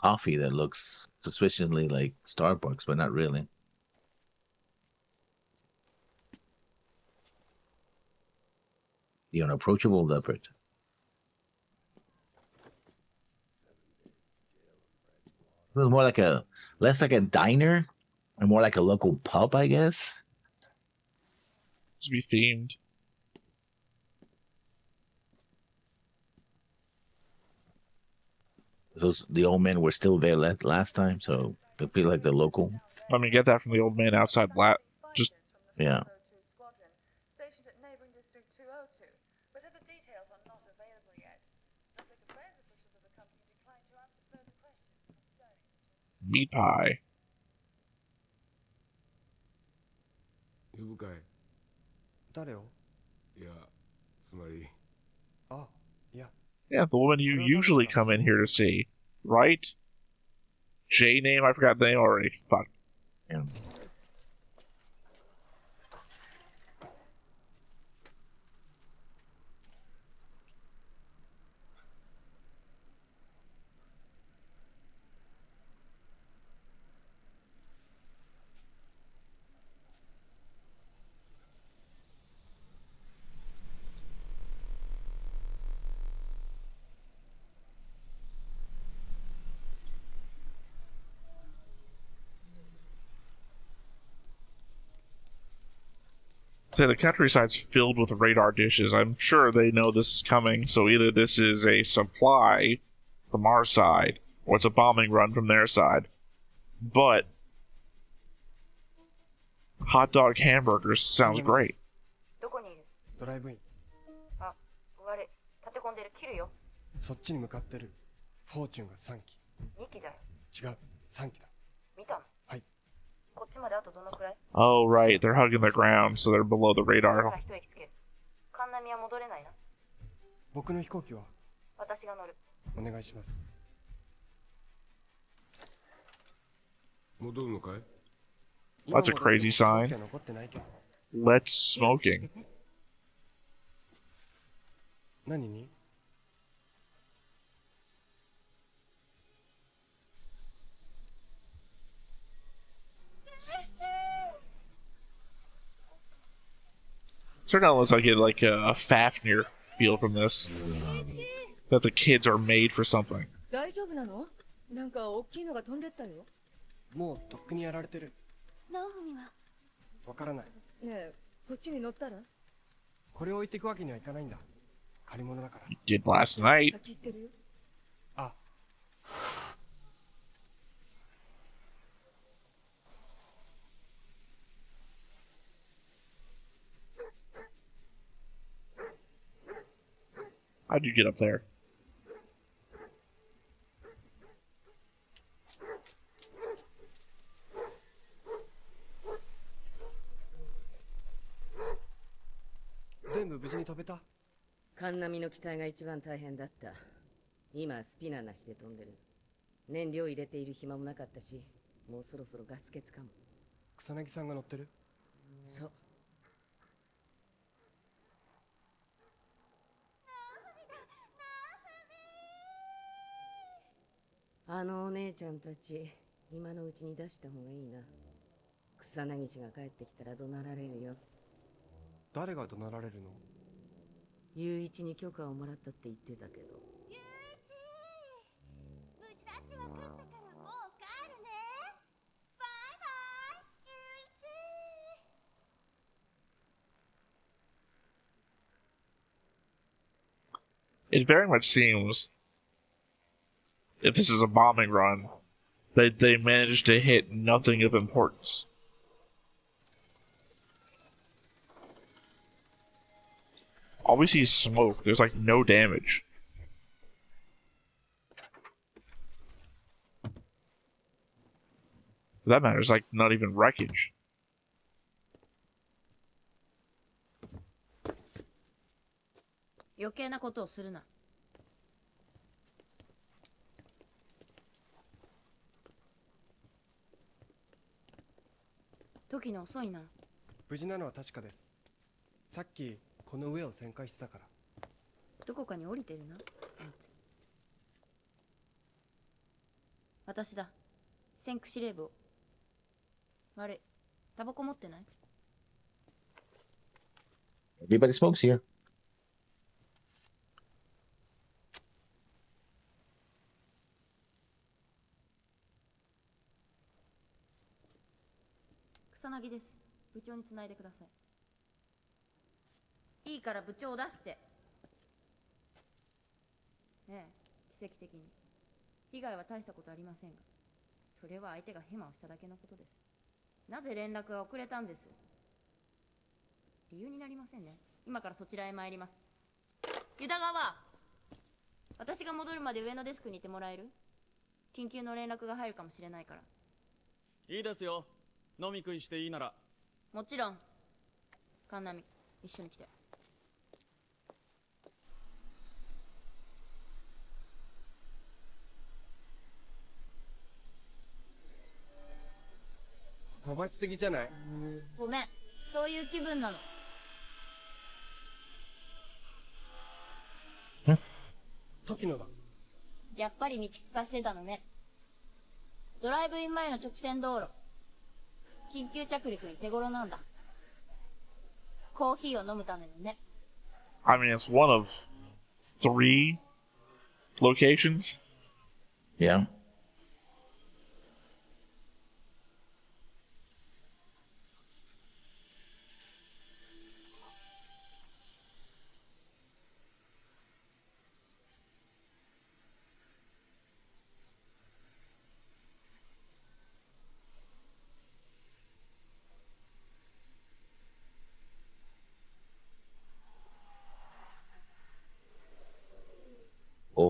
Coffee that looks suspiciously like Starbucks, but not really. The unapproachable leopard. It was more like a, less like a diner, and more like a local pub, I guess. Just be themed. Those the old men were still there last time, so it feel like the local. I mean, get that from the old man outside. Just yeah. Stationed at neighboring district 202, but other details are not available yet. Public affairs officials of the company declined to answer further questions. Meat pie. 呼ぶかい誰をいや、つまり。あ、いや。 Yeah, the woman you usually come in here to see, right? J name? I forgot the name already. Fuck. Yeah. So the countryside's filled with radar dishes. I'm sure they know this is coming, so either this is a supply from our side, or it's a bombing run from their side. But hot dog hamburgers sounds great. どこにいる？ドライブイン。あ、悪い。立て込んでる。切るよ。そっちに向かってる。フォーチュンが3機。2機だよ。違う。3機だ。見たの？はい。こっちまであとどのくらい？ Oh, right. They're hugging the ground, so they're below the radar. 一息つける。カンナミは戻れないな。僕の飛行機は？私が乗る。お願いします。戻るのかい？ That's a crazy sign. Let's smoking. 何にCertainly looks like it like a Fafnir feel from this. That the kids are made for something. 大丈夫なの？なんか大きいのが飛んでったよ。もうとっくにやられてる。ナオフミはわからない。ねえ、こっちに乗ったら？これを置いていくわけにはいかないんだ。借り物だから。You did last night. 先行ってるよ。あ。How'd you get up there? 全部無事に飛べた？カンナミの機体が一番大変だった。今スピナーなしで飛んでる。燃料入れている暇もなかったし、もうそろそろガス欠かも。草薙さんが乗ってる？そう。あのお姉ちゃんたち、今のうちに出した方がいいな。草薙氏が帰ってきたら怒鳴られるよ。誰が怒鳴られるの？雄一に許可をもらったって言ってたけど。雄一、無事だって分かったからもう帰るね。バイバイ、雄一。 It very much seems, if this is a bombing run, that they managed to hit nothing of importance. All we see is smoke. There's like no damage. For that matter, it's like not even wreckage. 余計なことをするな。時の遅いな。無事なのは確かです。さっきこの上を旋回してたから。どこかに降りてるな。私だ。先駆司令部を。悪い。タバコ持ってない？ Everybody smokes here. 草薙です。部長につないでください。いいから部長を出して。ねえ、奇跡的に。被害は大したことありませんが、それは相手がヘマをしただけのことです。なぜ連絡が遅れたんです？理由になりませんね。今からそちらへ参ります。ユダ川、私が戻るまで上のデスクにいてもらえる？緊急の連絡が入るかもしれないから。いいですよ。飲み食いしていいなら。もちろん。カンナミ、一緒に来て。飛ばしすぎじゃない？ごめん、そういう気分なの。時野だ。やっぱり道草してたのね。ドライブイン前の直線道路。緊急着陸に手頃なんだ。コーヒーを飲むためのね。I mean, it's one of 3 locations. Yeah.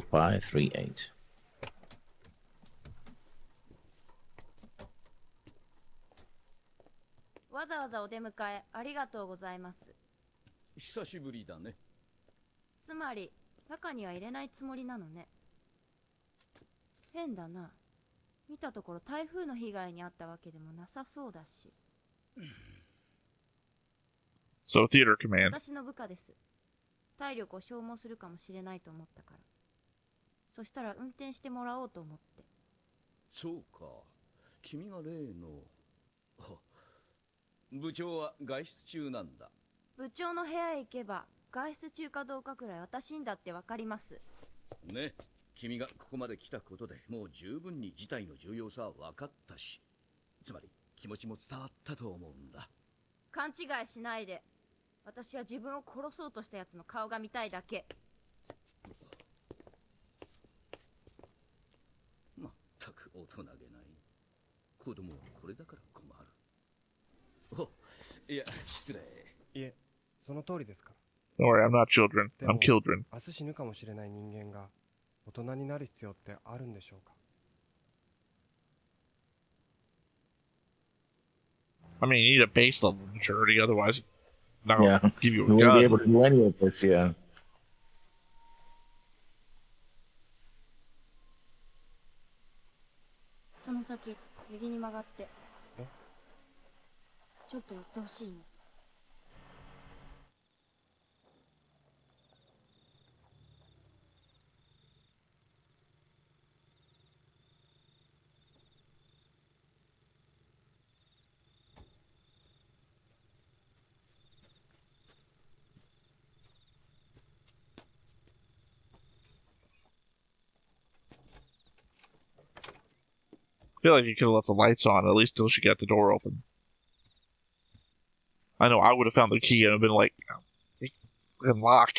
0538. わざわざお出迎えありがとうございます。久しぶりだね。つまり中には入れないつもりなのね。変だな。見たところ台風の被害に遭ったわけでもなさそうだし。So, theater command. 私の部下です。体力を消耗するかもしれないと思ったから。そしたら運転してもらおうと思って。そうか。君が例の。部長は外出中なんだ。部長の部屋へ行けば外出中かどうかくらい私にだってわかります。ね。君がここまで来たことでもう十分に事態の重要さは分かったし、つまり気持ちも伝わったと思うんだ。勘違いしないで。私は自分を殺そうとしたやつの顔が見たいだけ。まったく大人げない。子供はこれだから困る。いや、失礼。いえ、その通りですから。 Don't worry, I'm not children. I'm children. 明日死ぬかもしれない人間が大人になる必要ってあるんでしょうか。 I mean, you need a base level of maturity, otherwise, not gonna Yeah, give you you a won't be gun. able to do any of this. Yeah. その先右に曲がって。ちょっと寄ってほしいの。I feel like you could have left the lights on, at least until she got the door open. I know I would have found the key and have been like, lock.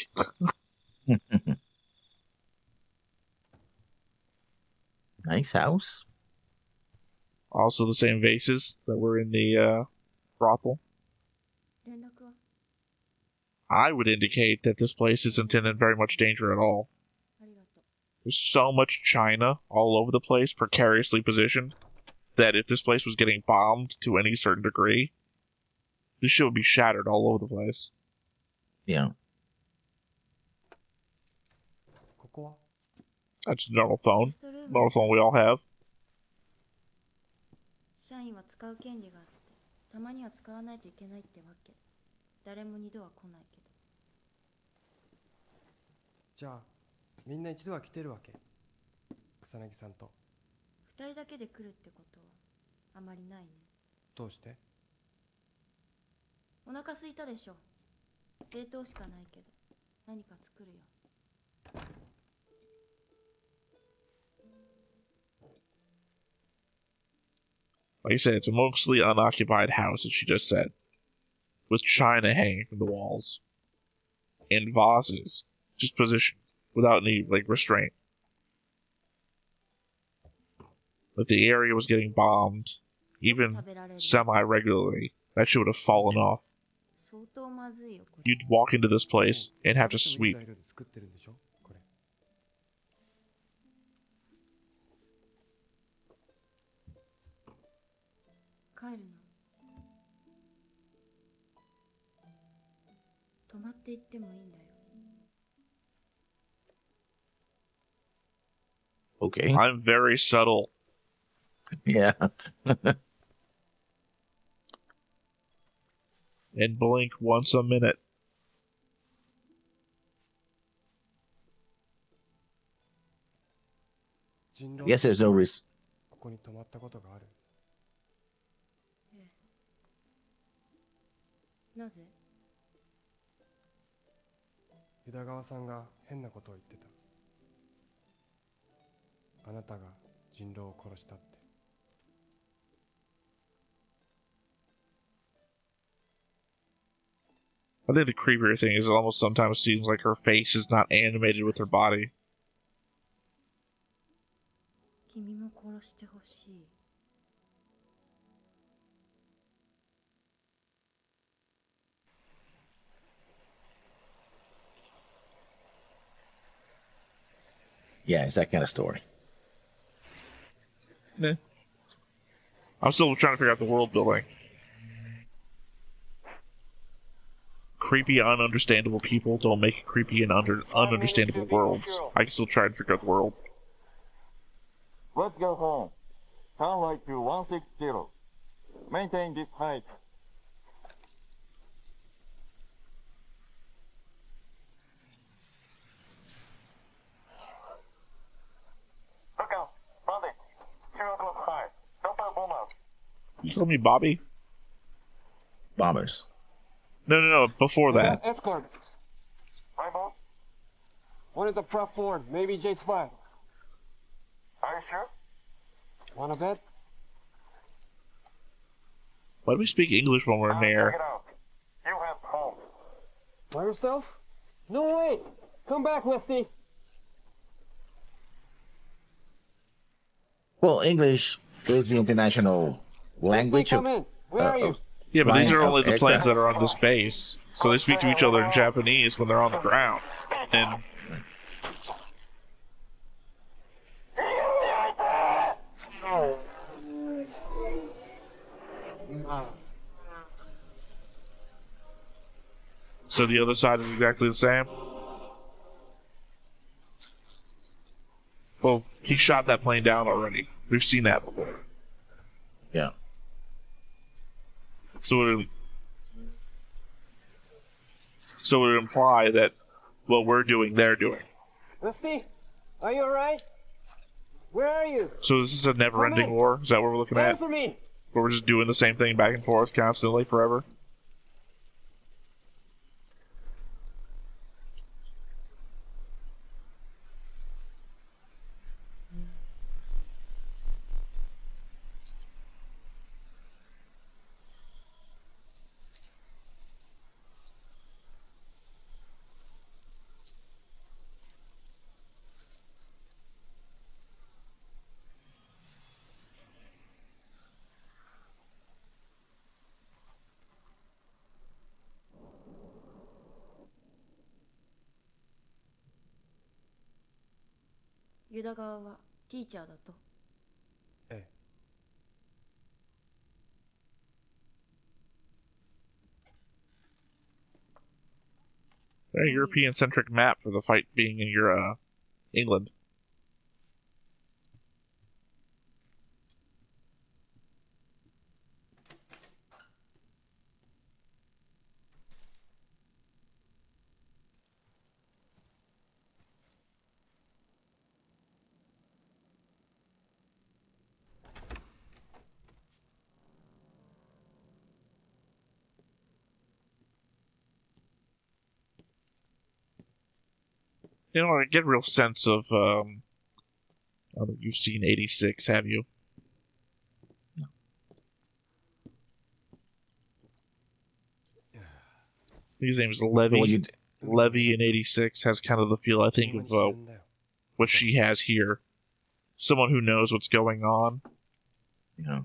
Nice house. Also the same vases that were in the brothel. 連絡は I would indicate that this place isn't in very much danger at all. ありがとう。 There's so much china all over the place, precariously positioned, that if this place was getting bombed to any certain degree, this shit would be shattered all over the place. Yeah. ここは That's a normal phone. Normal phone we all have. 社員は使う権利があって、たまには使わないといけないってわけ。誰も二度は来ないけど。じゃあみんな一度は来てるわけ。草薙さんと。二人だけで来るってことはあまりないね。どうして？お腹空いたでしょ。冷凍しかないけど何か作るよ。Like I said, it's a mostly unoccupied house, as she just said, with china hanging from the walls and vases, just positioned without any restraint. If the area was getting bombed, even semi-regularly, that shit would have fallen off. You'd walk into this place and have to sweep. 帰るの。泊まって行ってもいいんだよ。Okay. I'm very subtle. Yeah. And blink once a minute. I guess there's no risk. ここに泊まったことがある。なぜ？宇田川さんが変なことを言ってた。あなたが人狼を殺したって。I think the creepier thing is it almost sometimes seems like her face is not animated with her body. 君も殺してほしい。Yeah, it's that kind of story. Nah. I'm still trying to figure out the world building. Creepy, ununderstandable people don't make creepy and ununderstandable worlds. I can still try and figure out the world. Let's go home. Turn right to 160. Maintain this height. Look out. Bandit. 2 o'clock high. Super bomber. You call me Bobby? Bombers. No. Before that. Escort. One is a prop 4, maybe J5. Are you sure? Wanna bet? Why do we speak English when we're in there? Check it out. You have home. By yourself? No way! Come back, Westy! Well, English is the international language of. Come in. Where are you? Yeah, but these flying are only of the planes aircraft. that are on this base, so they speak to each other in Japanese when they're on the ground. And so the other side is exactly the same. Well, he shot that plane down already. We've seen that before. Yeah. So it would imply that what we're doing, they're doing. Westy? Are you alright? Where are you? So this is a never-ending war? Is that what we're looking at? Answer me! Where we're just doing the same thing back and forth constantly forever?ユダ側はティーチャーだと。ええ。Very European-centric map for the fight being in your, England. You know, I get a real sense of, I don't know, you've seen 86, have you? His name is Levy. Levy in 86 has kind of the feel, I think, of what she has here. Someone who knows what's going on,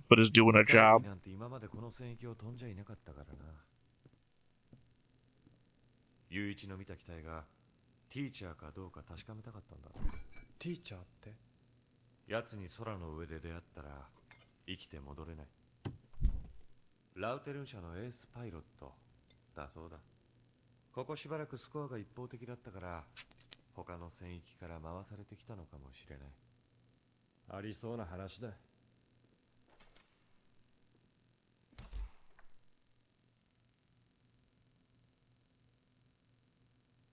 but is doing a job. 雄一の見た機体がティーチャーかどうか確かめたかったんだ。ティーチャーって？奴に空の上で出会ったら生きて戻れない。ラウテルン社のエースパイロットだそうだ。ここしばらくスコアが一方的だったから他の戦域から回されてきたのかもしれない。ありそうな話だ。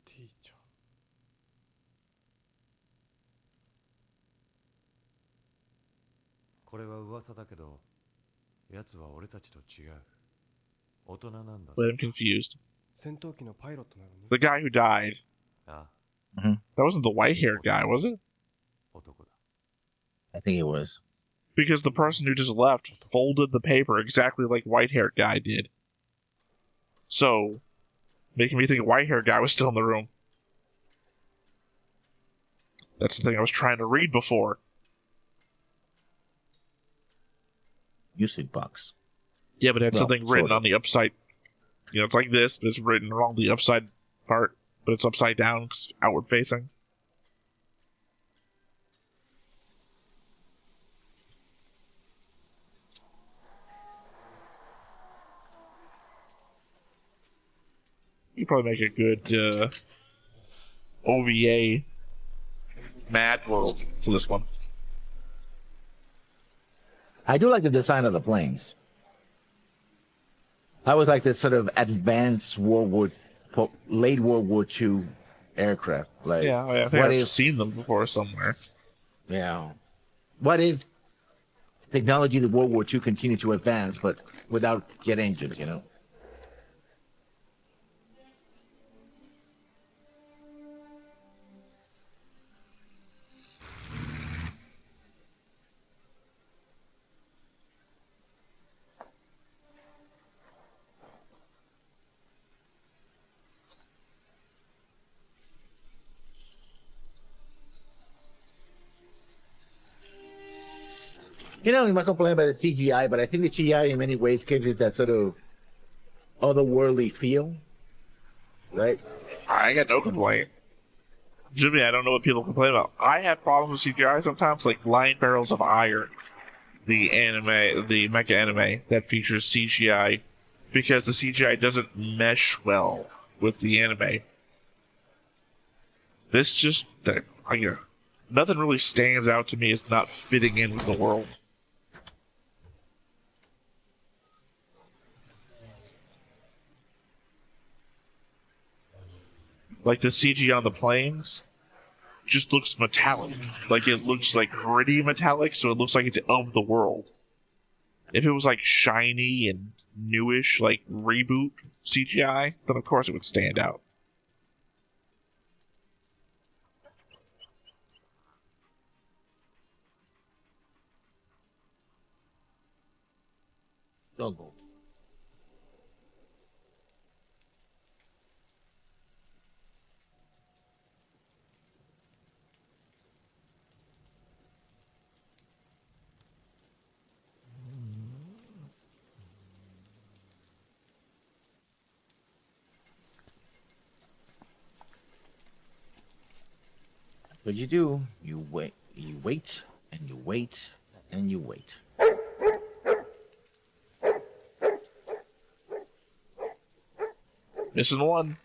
ティーチャー。これは噂だけど、奴は俺たちと違う。大人なんだ。But I'm confused. 戦闘機のパイロットなのに。 The guy who died. ああ。 That wasn't the white-haired guy, was it? 男だ。 I think it was. Because the person who just left folded the paper exactly like white-haired guy did. So, making me think white-haired guy was still in the room. That's the thing I was trying to read before. Music box. Yeah, but it had Well, something written sort of. on the upside. You know, it's like this, but it's written along the upside part. But it's upside down, 'cause outward facing. You probably make a good OVA Mad World for this one. I do like the design of the planes. I was like this sort of advanced late World War II aircraft. Like, Yeah, I think I've seen them before somewhere. Yeah. What if technology of World War II continued to advance, but without jet engines, you know? You know, you might complain about the CGI, but I think the CGI in many ways gives it that sort of otherworldly feel, right? I got no complaint. Jimmy, I don't know what people complain about. I have problems with CGI sometimes, like Lion Barrels of Iron, the mecha anime that features CGI, because the CGI doesn't mesh well with the anime. This just, nothing really stands out to me as not fitting in with the world. Like the CG on the planes just looks metallic. Like it looks like gritty metallic, so it looks like it's of the world. If it was like shiny and newish, like reboot CGI, then of course it would stand out. Jungle. What you do, you wait, and you wait, and you wait. Missing one.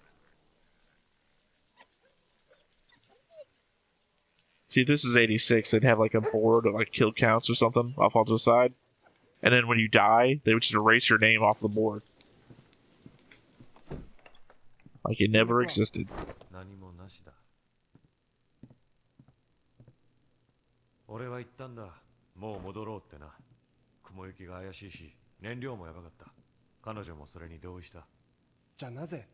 See, if this is 86, they'd have like a board of like kill counts or something off on the side. And then when you die, they would just erase your name off the board. Like it never existed. 俺は言ったんだ。もう戻ろうってな。雲行きが怪しいし、燃料もやばかった。彼女もそれに同意した。じゃあなぜ？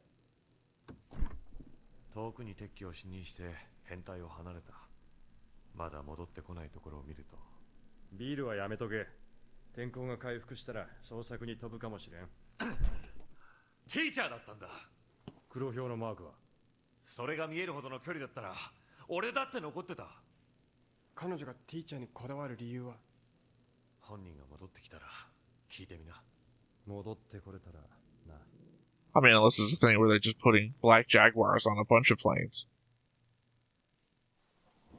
遠くに敵機を視認して編隊を離れた。まだ戻ってこないところを見ると。ビールはやめとけ。天候が回復したら捜索に飛ぶかもしれん。ティーチャーだったんだ。黒標のマークは？それが見えるほどの距離だったら、俺だって残ってた。彼女がティーチャーにこだわる理由は？本人が戻ってきたら聞いてみな。戻ってこれたらな。I mean, unless it's a thing where they're just putting black Jaguars on a bunch of planes.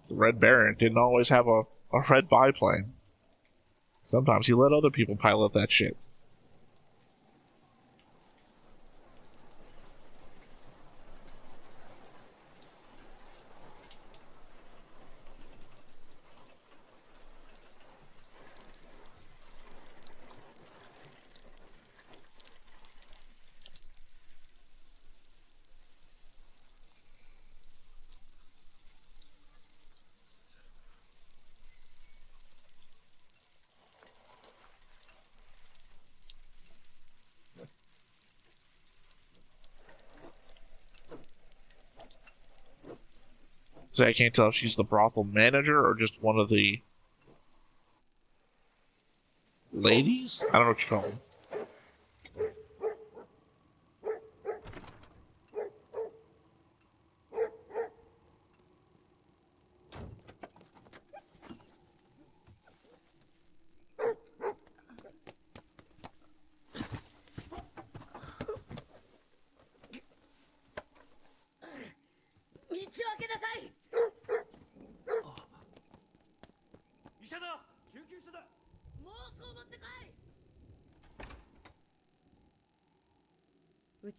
The Red Baron didn't always have a red biplane. Sometimes he let other people pilot that shit. So I can't tell if she's the brothel manager or just one of the ladies? I don't know what you call them.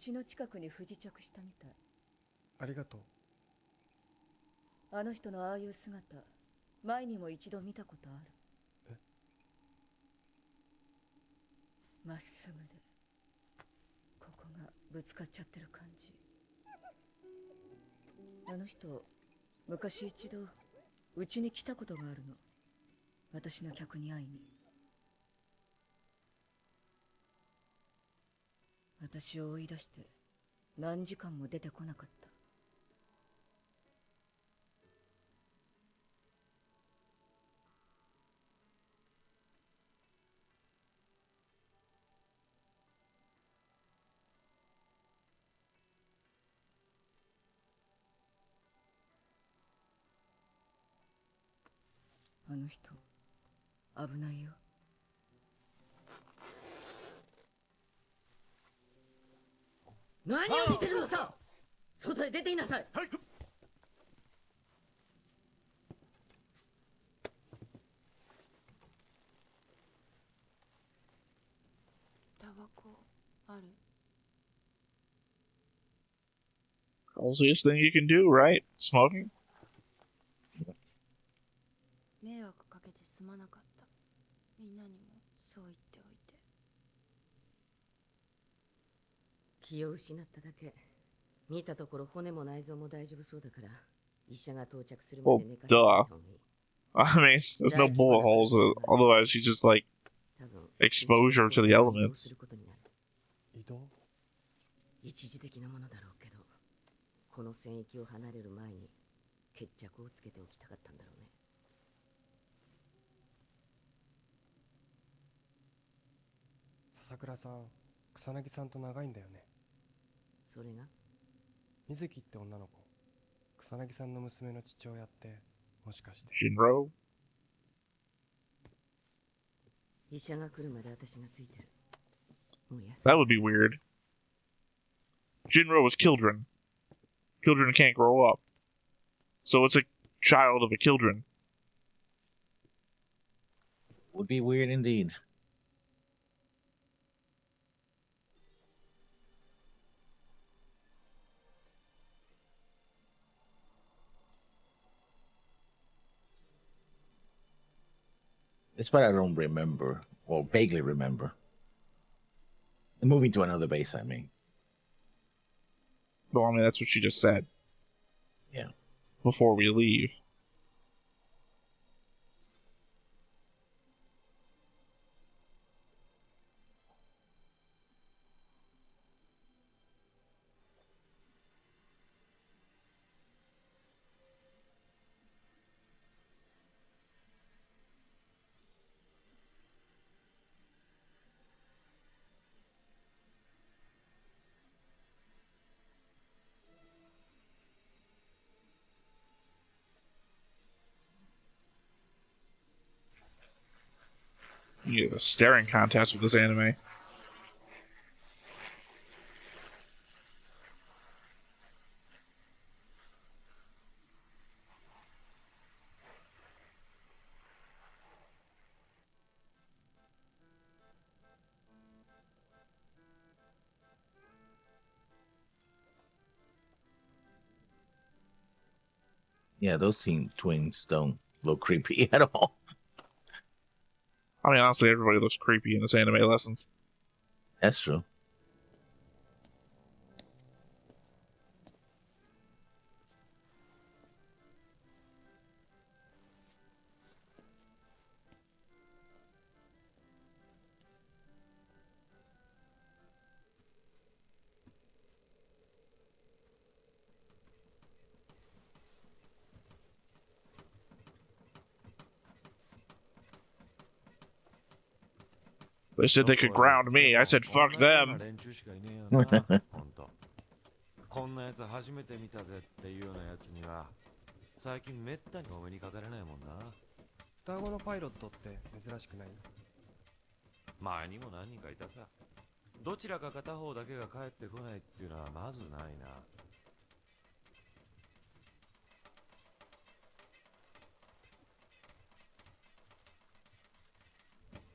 ちの近くに不時着したみたい。ありがとう。あの人のああいう姿、前にも一度見たことある。まっすぐで、ここがぶつかっちゃってる感じ。あの人、昔一度うちに来たことがあるの。私の客に会いに。私を追い出して何時間も出てこなかった。あの人、危ないよ。何を見てるのさ。外へ出ていなさい。はい。タバコある？ Easiest thing you can do, right? Smoking? 迷惑かけてすまなかった。みんなにもそう言っておいて。気を失っただけ。見たところ骨も内臓も大丈夫そうだから、医者が到着するま Well, で寝かせて duh. おいた方がいい。I mean, there's no bullet holes. Otherwise, she's just like exposure to the elements. 移動？一時的なものだろうけど、この戦域を離れる前に決着をつけておきたかったんだろうね。笹倉さん、草薙さんと長いんだよね。それが水木って女の子、草薙さんの娘の父親って、もしかして。Shinro? 医者が来るまで私がついてる。もう休 That would be weird. Jinro was Kildren. Kildren can't grow up. So it's a child of a Kildren. Would be weird indeed. This part I don't remember, or vaguely remember. Moving to another base, I mean. Well, I mean, that's what she just said. Yeah. Before we leave. You get a staring contest with this anime. Yeah, those twins don't look creepy at all. I mean, honestly, everybody looks creepy in this anime lessons. That's true. They said they could ground me. I said, fuck them. こんなやつ初めて見たぜっていうようなやつには最近めったにお目にかかれないもんな。双子のパイロットって珍しくない？前にも何人かいたさ。どちらか片方だけが帰ってこないっていうのはまずないな。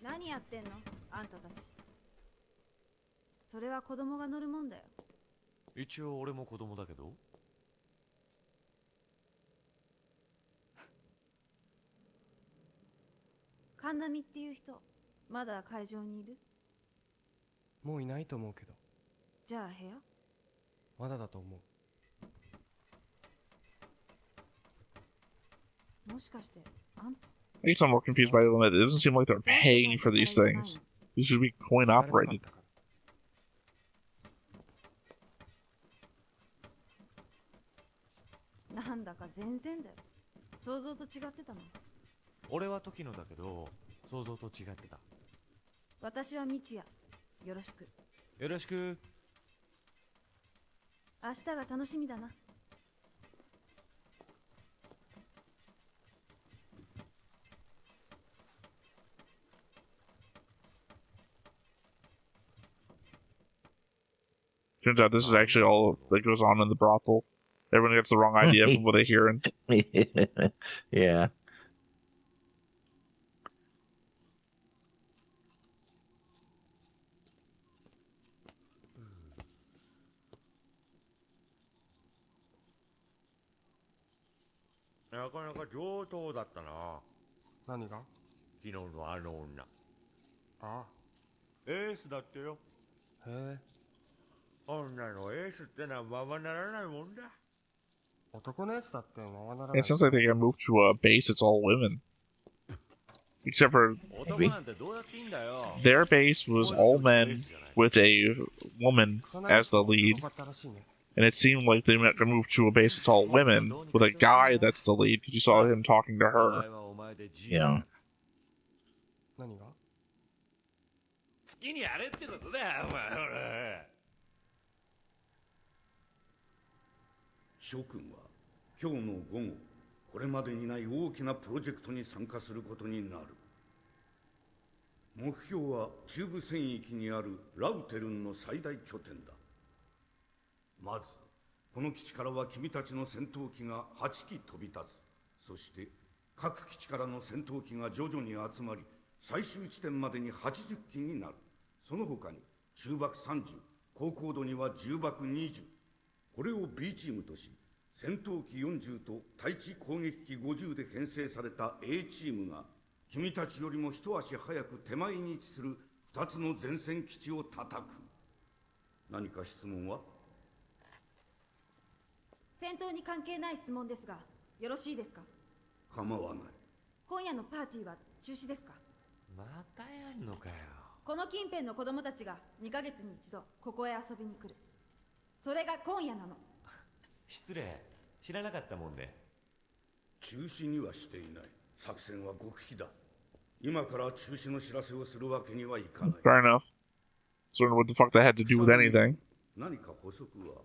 何やってんのあんたたち。それは子供が乗るもんだよ。一応俺も子供だけど。神波っていう人、まだ会場にいる？もういないと思うけど。じゃあ部屋？まだだと思う。もしかしてあんた？ I guess I'm more confused by the limit. It doesn't seem like they're paying for these things. These should be coin operated. なんだか全然だよ。想像と違ってたの。俺は時野だけど、想像と違ってた。私は三ツ矢。よろしく。よろしく。明日が楽しみだな。Turns out this is actually all that goes on in the brothel. Everyone gets the wrong idea from what they hear. Yeah. なかなか上等だったな。何が？昨日のあの女。ああ。エースだってよ。へえ。女のエースってのはままならないもんだ。男のエースだってままならない。 It sounds like they got moved to a base that's all women. Except for their base was all men with a woman as the lead. And it seemed like they meant to move to a base that's all women with a guy that's the lead because you saw him talking to her. Yeah. 何が？好きにやれってことだよ、お前。諸君は今日の午後、これまでにない大きなプロジェクトに参加することになる。目標は中部戦域にあるラウテルンの最大拠点だ。まずこの基地からは君たちの戦闘機が8機飛び立つ。そして各基地からの戦闘機が徐々に集まり、最終地点までに80機になる。その他に中爆30、高高度には重爆20。これを B チームとし、戦闘機40と対地攻撃機50で編成された A チームが君たちよりも一足早く手前に位置する2つの前線基地を叩く。何か質問は？戦闘に関係ない質問ですが、よろしいですか？構わない。今夜のパーティーは中止ですか？またやんのかよ。この近辺の子供たちが2ヶ月に一度ここへ遊びに来る。それが今夜なの。失礼、知らなかったもんで。中止にはしていない。作戦は極秘だ。今から中止の知らせをするわけにはいかない。Fair enough. So what the fuck that had to do with anything? 何か補足は？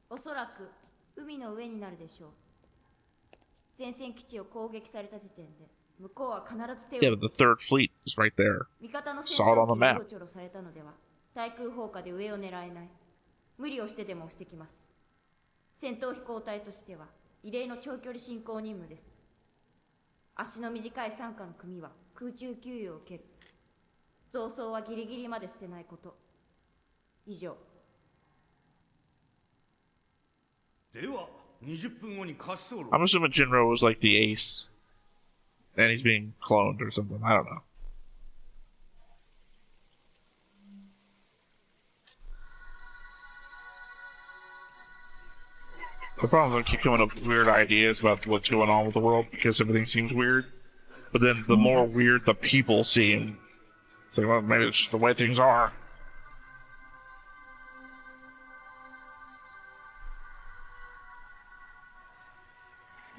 おそらく海の上になるでしょう。前線基地を攻撃された時点で向こうは必ず手を。Yeah, but the third fleet is right there. 味方の戦 Saw it on 闘 the 機が map. うろちょろされたのでは対空砲火で上を狙えない。無理をしてでも押してきます。戦闘飛行隊としては異例の長距離進行任務です。足の短い傘下の組は空中給油を受ける。増装はギリギリまで捨てないこと。以上。では20分後に滑走路。 I'm assuming Jinro was like the ace. And he's being cloned or something. I don't know. The problem is I keep coming up with weird ideas about what's going on with the world because everything seems weird. But then the more weird the people seem, it's like, well, maybe it's just the way things are.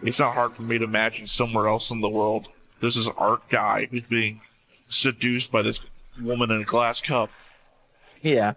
It's not hard for me to imagine somewhere else in the world. There's this art guy who's being seduced by this woman in a glass cup. Yeah.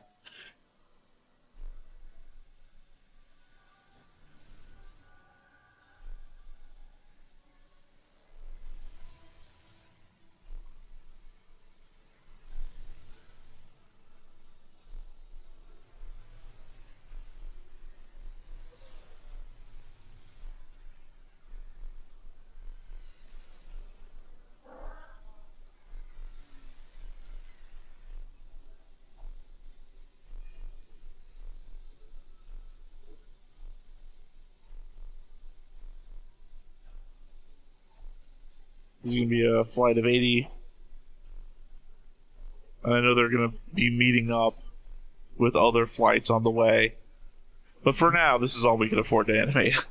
There's going to be a flight of 80. And I know they're going to be meeting up with other flights on the way. But for now, this is all we can afford to animate.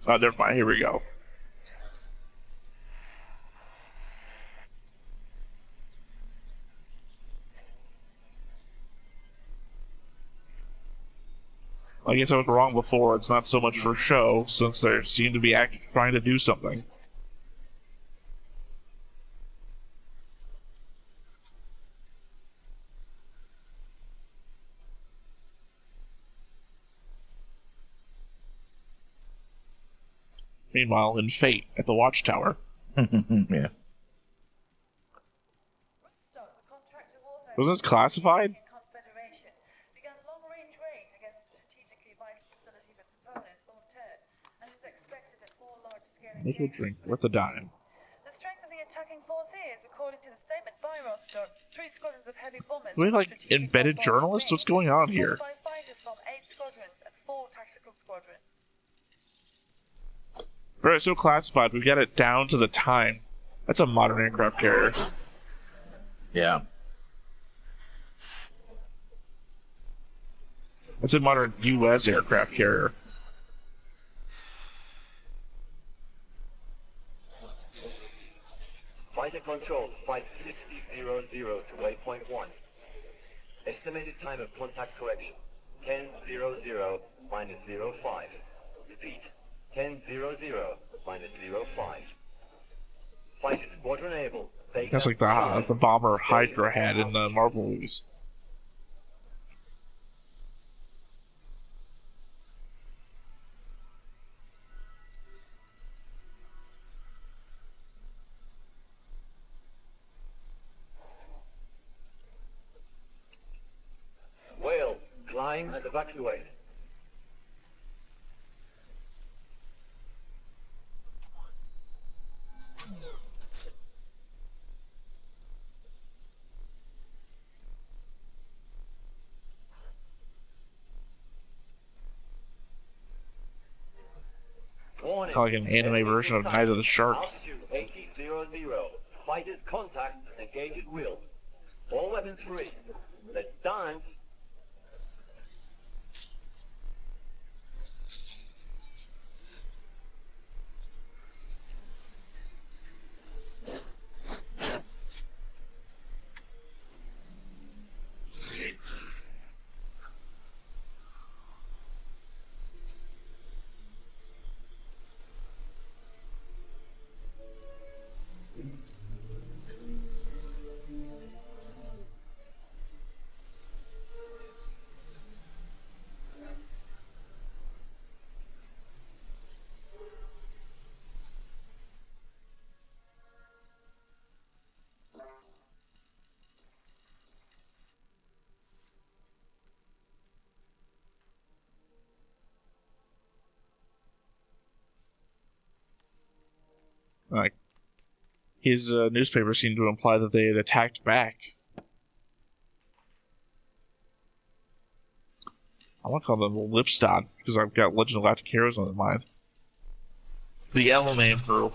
Oh, never mind. Here we go. I guess I was wrong before. It's not so much for show, since they seem to be trying to do something. Meanwhile, in Fate, at the Watchtower. Yeah. Was this classified? Make a drink worth a dime. The strength of the attacking force is, according to the statement by Rostock, 3 squadrons of heavy bombers. Do we have, like, embedded journalists? What's going on here? By fighters from 8 squadrons and 4 tactical squadrons. Alright, so classified. We've got it down to the time. That's a modern aircraft carrier. Yeah. That's a modern U.S. aircraft carrier. Fighter control, flight 6000 to waypoint 1. Estimated time of contact correction, 10:00 minus 05. Repeat, 10:00 minus 05. Fighter squadron able. That's like the bomber Hydra had in the Marvel movies. Whale, climb and evacuate. Kind of like an anime version of Night of the Shark. Altitude 8000. Fighters contact and engage at will. All weapons free. Let's dance. Like, his newspaper seemed to imply that they had attacked back. I want to call them Lipstad, because I've got Legend of Galactic Heroes on my mind. The LMA crew.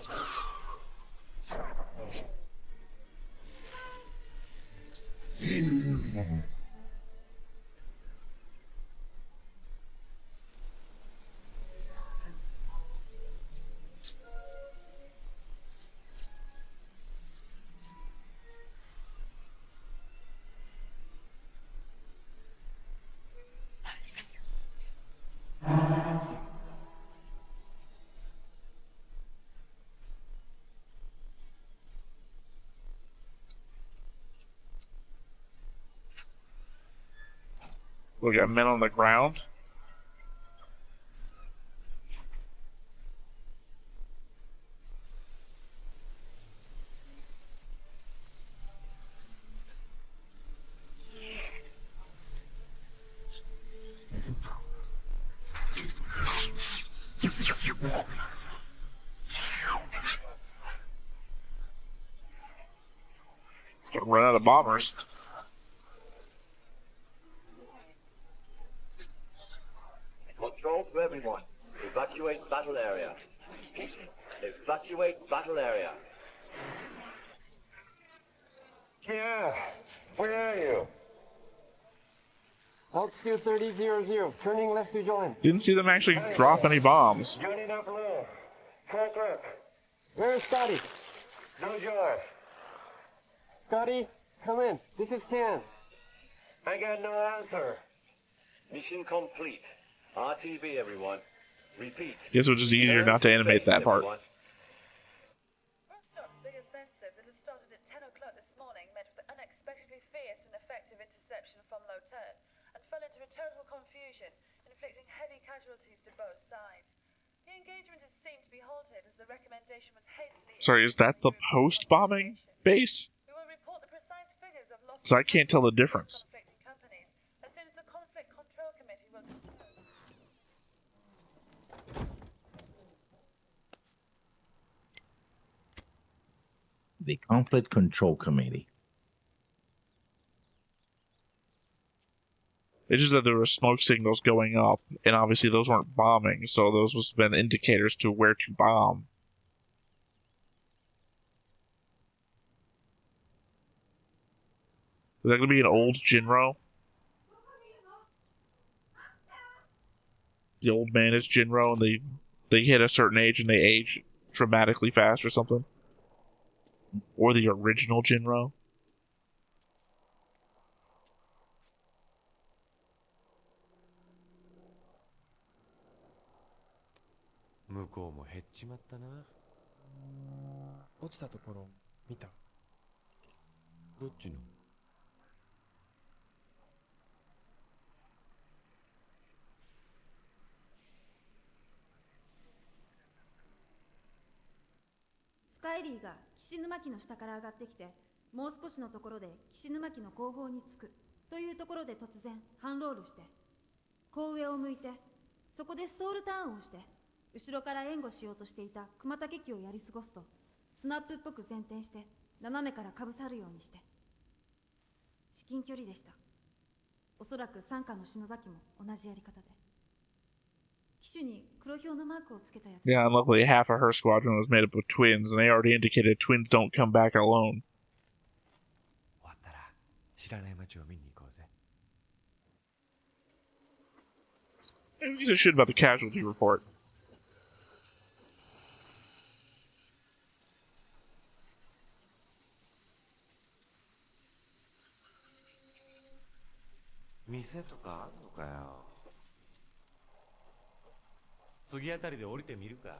We got men on the ground. It's gonna run out of bombers. Control to everyone. Evacuate battle area. Evacuate Evacuate battle area. Yeah, where are you? Altitude 3000, turning left to join. Didn't see them actually drop any bombs. Joining up low. Track left. Where's Scotty? No joy. Scotty, come in. This is Ken. I got no answer. Mission complete. RTB, everyone. Repeat. Guess it was just easier not to animate that part. Rostock's big offensive that had started at 10 o'clock this morning met with unexpectedly fierce and effective interception from low turn and fell into a total confusion, inflicting heavy casualties to both sides. The engagement is seen to be halted as the recommendation was hastily... Sorry, is that the post-bombing base? We will report the precise figures of lost... Because I can't tell the difference. ...conflicting companies as soon as the Conflict Control Committee will confirm. The Conflict Control Committee. It's just that there were smoke signals going up, and obviously those weren't bombing, so those must have been indicators to where to bomb. Is that going to be an old Jinro? The old man is Jinro, and they hit a certain age and they age dramatically fast or something? Or the original Jinro?スカイリーが岸沼機の下から上がってきて、もう少しのところで岸沼機の後方につくというところで突然半ロールして、後上を向いて、そこでストールターンをして、後ろから援護しようとしていた熊竹機をやり過ごすと、スナップっぽく前転して斜めからかぶさるようにして、至近距離でした。おそらく傘下の篠田機も同じやり方で。機種に黒標のマークをつけたやつ。Yeah, and luckily half of her squadron was made up of twins, and they already indicated twins don't come back alone. I guess I should about the casualty report. Miseとかあんのかよ。次あたりで降りてみるか。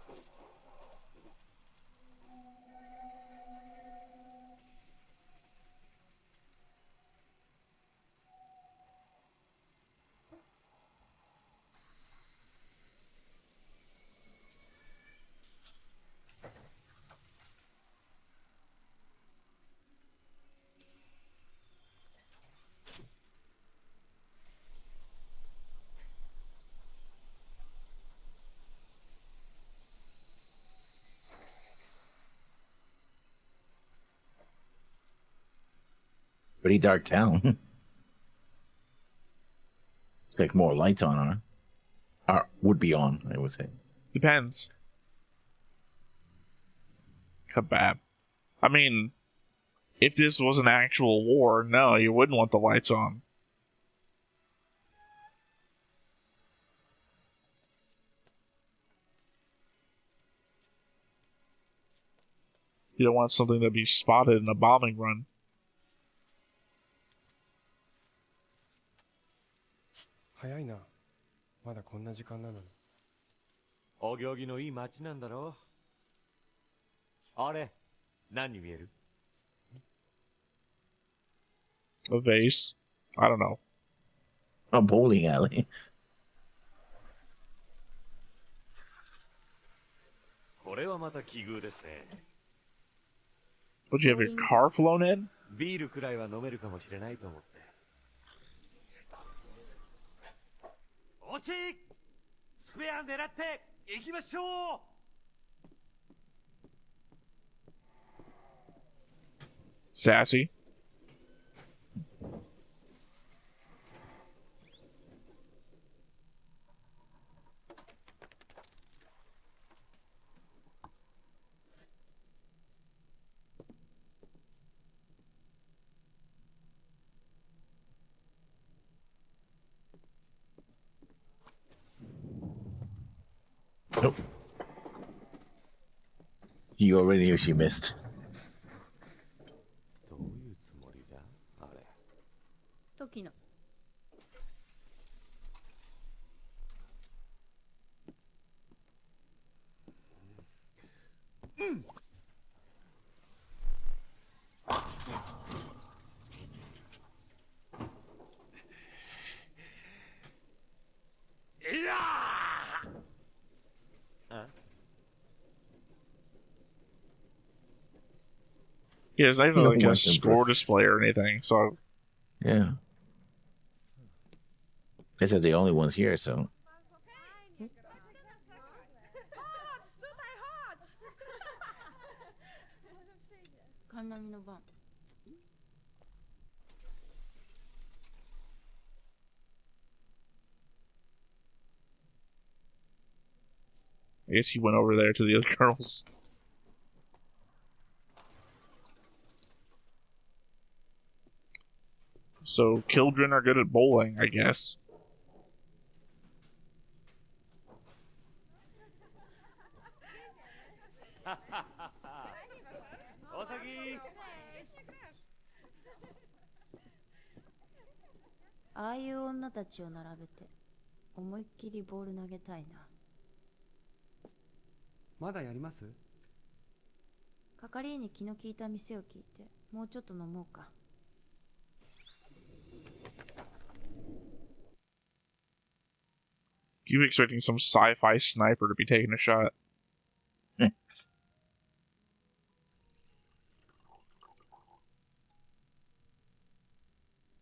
Pretty dark town. Expect more lights on her. Or would be on, I would say. Depends. Kebab. I mean, if this was an actual war, no, you wouldn't want the lights on. You don't want something to be spotted in a bombing run. A vase? I don't know. A bowling alley. Would you have your car flown in? ビールくらいは飲めるかもしれないと思って。惜しい！スペア狙って行きましょう。Sassy. Nope. You already knew she missed. どういうつもりだあれ。時の。Yeah, there's not even No like a one can score display or anything, so Yeah. Guess they're the only ones here, so. カンナミの番。I guess he went over there to the other girls. So children are good at bowling, I guess. Osagi! ああいう女たちを並べて思いっきりボール投げたいな。まだやります？係員に気の利いた店を聞いてもうちょっと飲もうか。You expecting some sci-fi sniper to be taking a shot?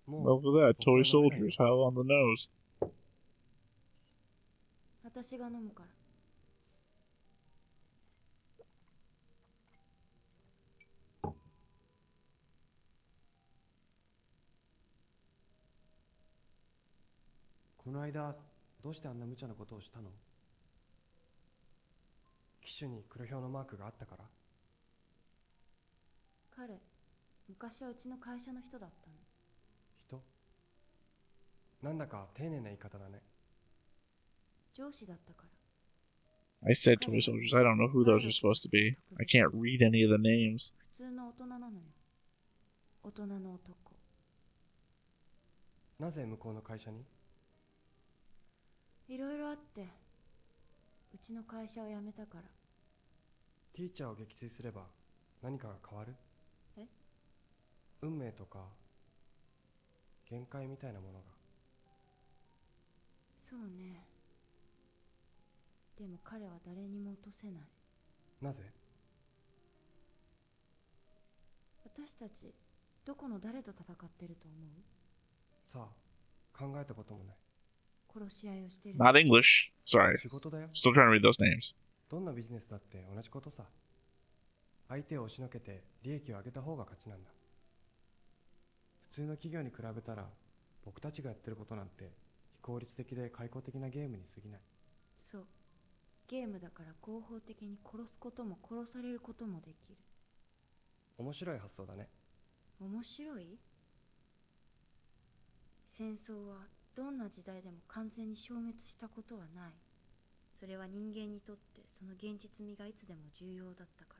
Look at that, toy soldiers, how on the nose. 私が飲むから。この間どうしてあんな無茶なことをしたの？機種に黒豹のマークがあったから？彼、昔はうちの会社の人だったの。人？なんだか丁寧な言い方だね。上司だったから。I said toy soldiers, I don't know who those are supposed to be. I can't read any of the names. 普通の大人なのよ。大人の男。なぜ向こうの会社に？いろいろあってうちの会社を辞めたから。ティーチャーを撃墜すれば何かが変わる？え？運命とか限界みたいなものが。そうね。でも彼は誰にも落とせない。なぜ？私たちどこの誰と戦ってると思う？さあ、考えたこともない。殺し合いをしてる。Not English. Sorry. 仕事だよ。 Still trying to read those names. どんなビジネスだって同じことさ。相手を押しのけて利益を上げた方が勝ちなんだ。普通の企業に比べたら僕たちがやってることなんて非効率的で開放的なゲームに過ぎない。そう。ゲームだから合法的に殺すことも殺されることもできる。面白い発想だね。面白い？戦争はどんな時代でも完全に消滅したことはない。それは人間にとってその現実味がいつでも重要だったか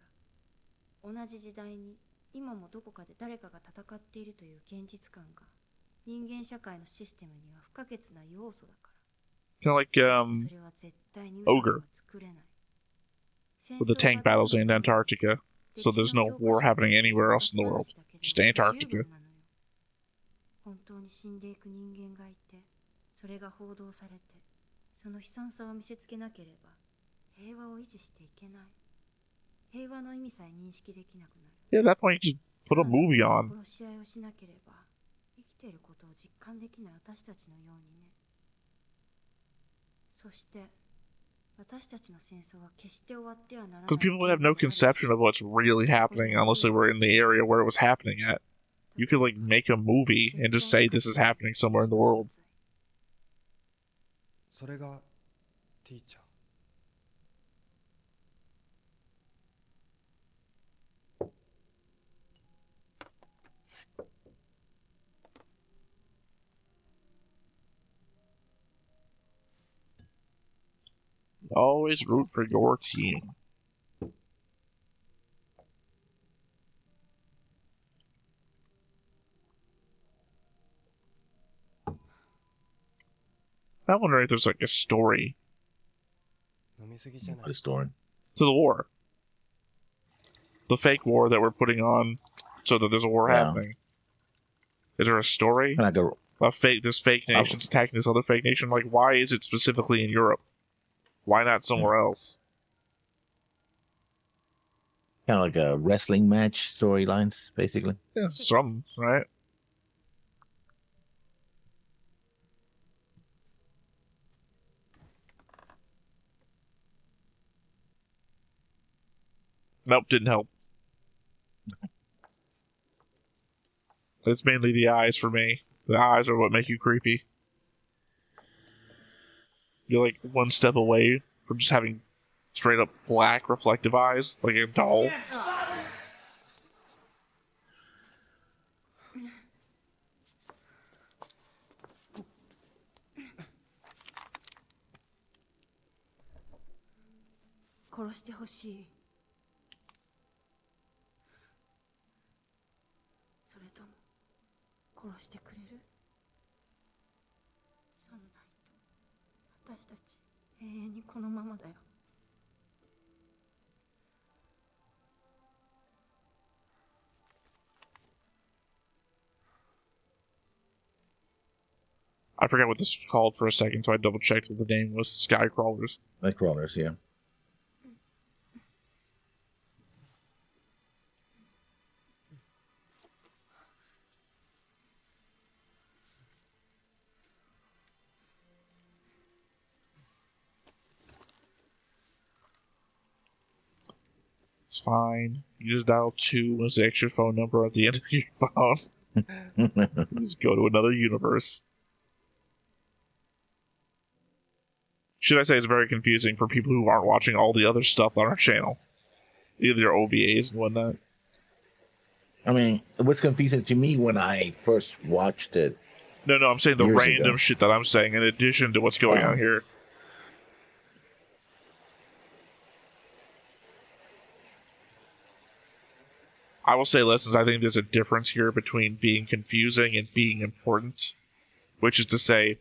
ら。同じ時代に今もどこかで誰かが戦っているという現実感が人間社会のシステムには不可欠な要素だから。Kind of like Ogre with the tank battles in Antarctica. So there's no war happening anywhere else in the world. Just Antarctica. 本当に死んでいく人間がいて、それが報道されて、その悲惨さを見せつけなければ平和を維持していけない。平和の意味さえ認識できなくなる。Yeah, at that point you just put a movie on. 殺し合いをしなければ生きていることを実感できない私たちのようにね。そして私たちの戦争は決して終わってはならない。Because people would have no conception of what's really happening unless they were in the area where it was happening at. You could like make a movie and just say this is happening somewhere in the world. それがティーチャー。Always root for your team. I wonder if there's like a story. What a story? To the war. The fake war that we're putting on so that there's a war happening. Is there a story? Like this fake nation's attacking this other fake nation? Like, why is it specifically in Europe? Why not somewhere else? Kind of like a wrestling match storylines, basically. Yeah, some, right? Nope, didn't help. It's mainly the eyes for me. The eyes are what make you creepy. You're like one step away from just having straight up black reflective eyes, like a doll. I forgot what this was called for a second, so I double checked what the name was. Sky crawlers. Sky crawlers, yeah. It's fine. You just dial 2 as the extra phone number at the end of your phone. Just go to another universe. Should I say it's very confusing for people who aren't watching all the other stuff on our channel. Either their OVAs and whatnot. I mean, it was confusing to me when I first watched it. No, I'm saying the random shit that I'm saying in addition to what's going on here. I will say, lessons, I think there's a difference here between being confusing and being important. Which is to say,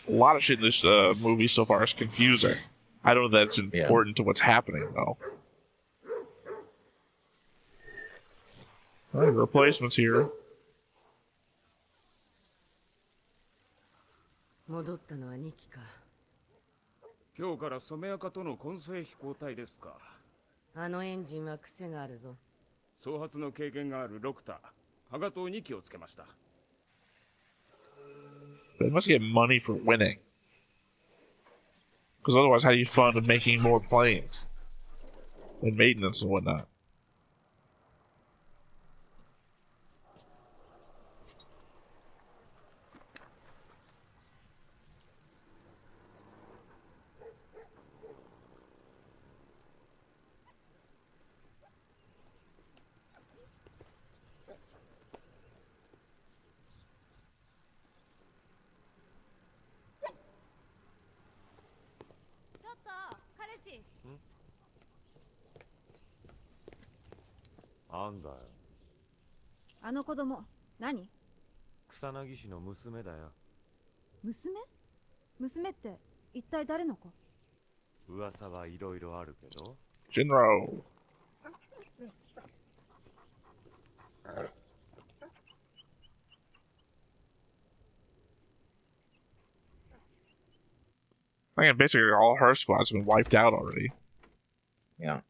a lot of shit in this movie so far is confusing. I don't know that it's important to what's happening, though. Alright, replacements here. 戻ったのは2機か。今日から染谷家との混成飛行隊ですか。あのエンジンは癖があるぞ。総発の経験があるロクター、ハガ島2機をつけました。They must get money for winning. Because otherwise, how do you fund making more planes? And maintenance and whatnot. Hmm? なんだよ。あの子供、何？草薙氏の娘だよ。娘？娘って一体誰の子？噂はいろいろあるけど。Jinro. I think basically all her squads have been wiped out already. Yeah.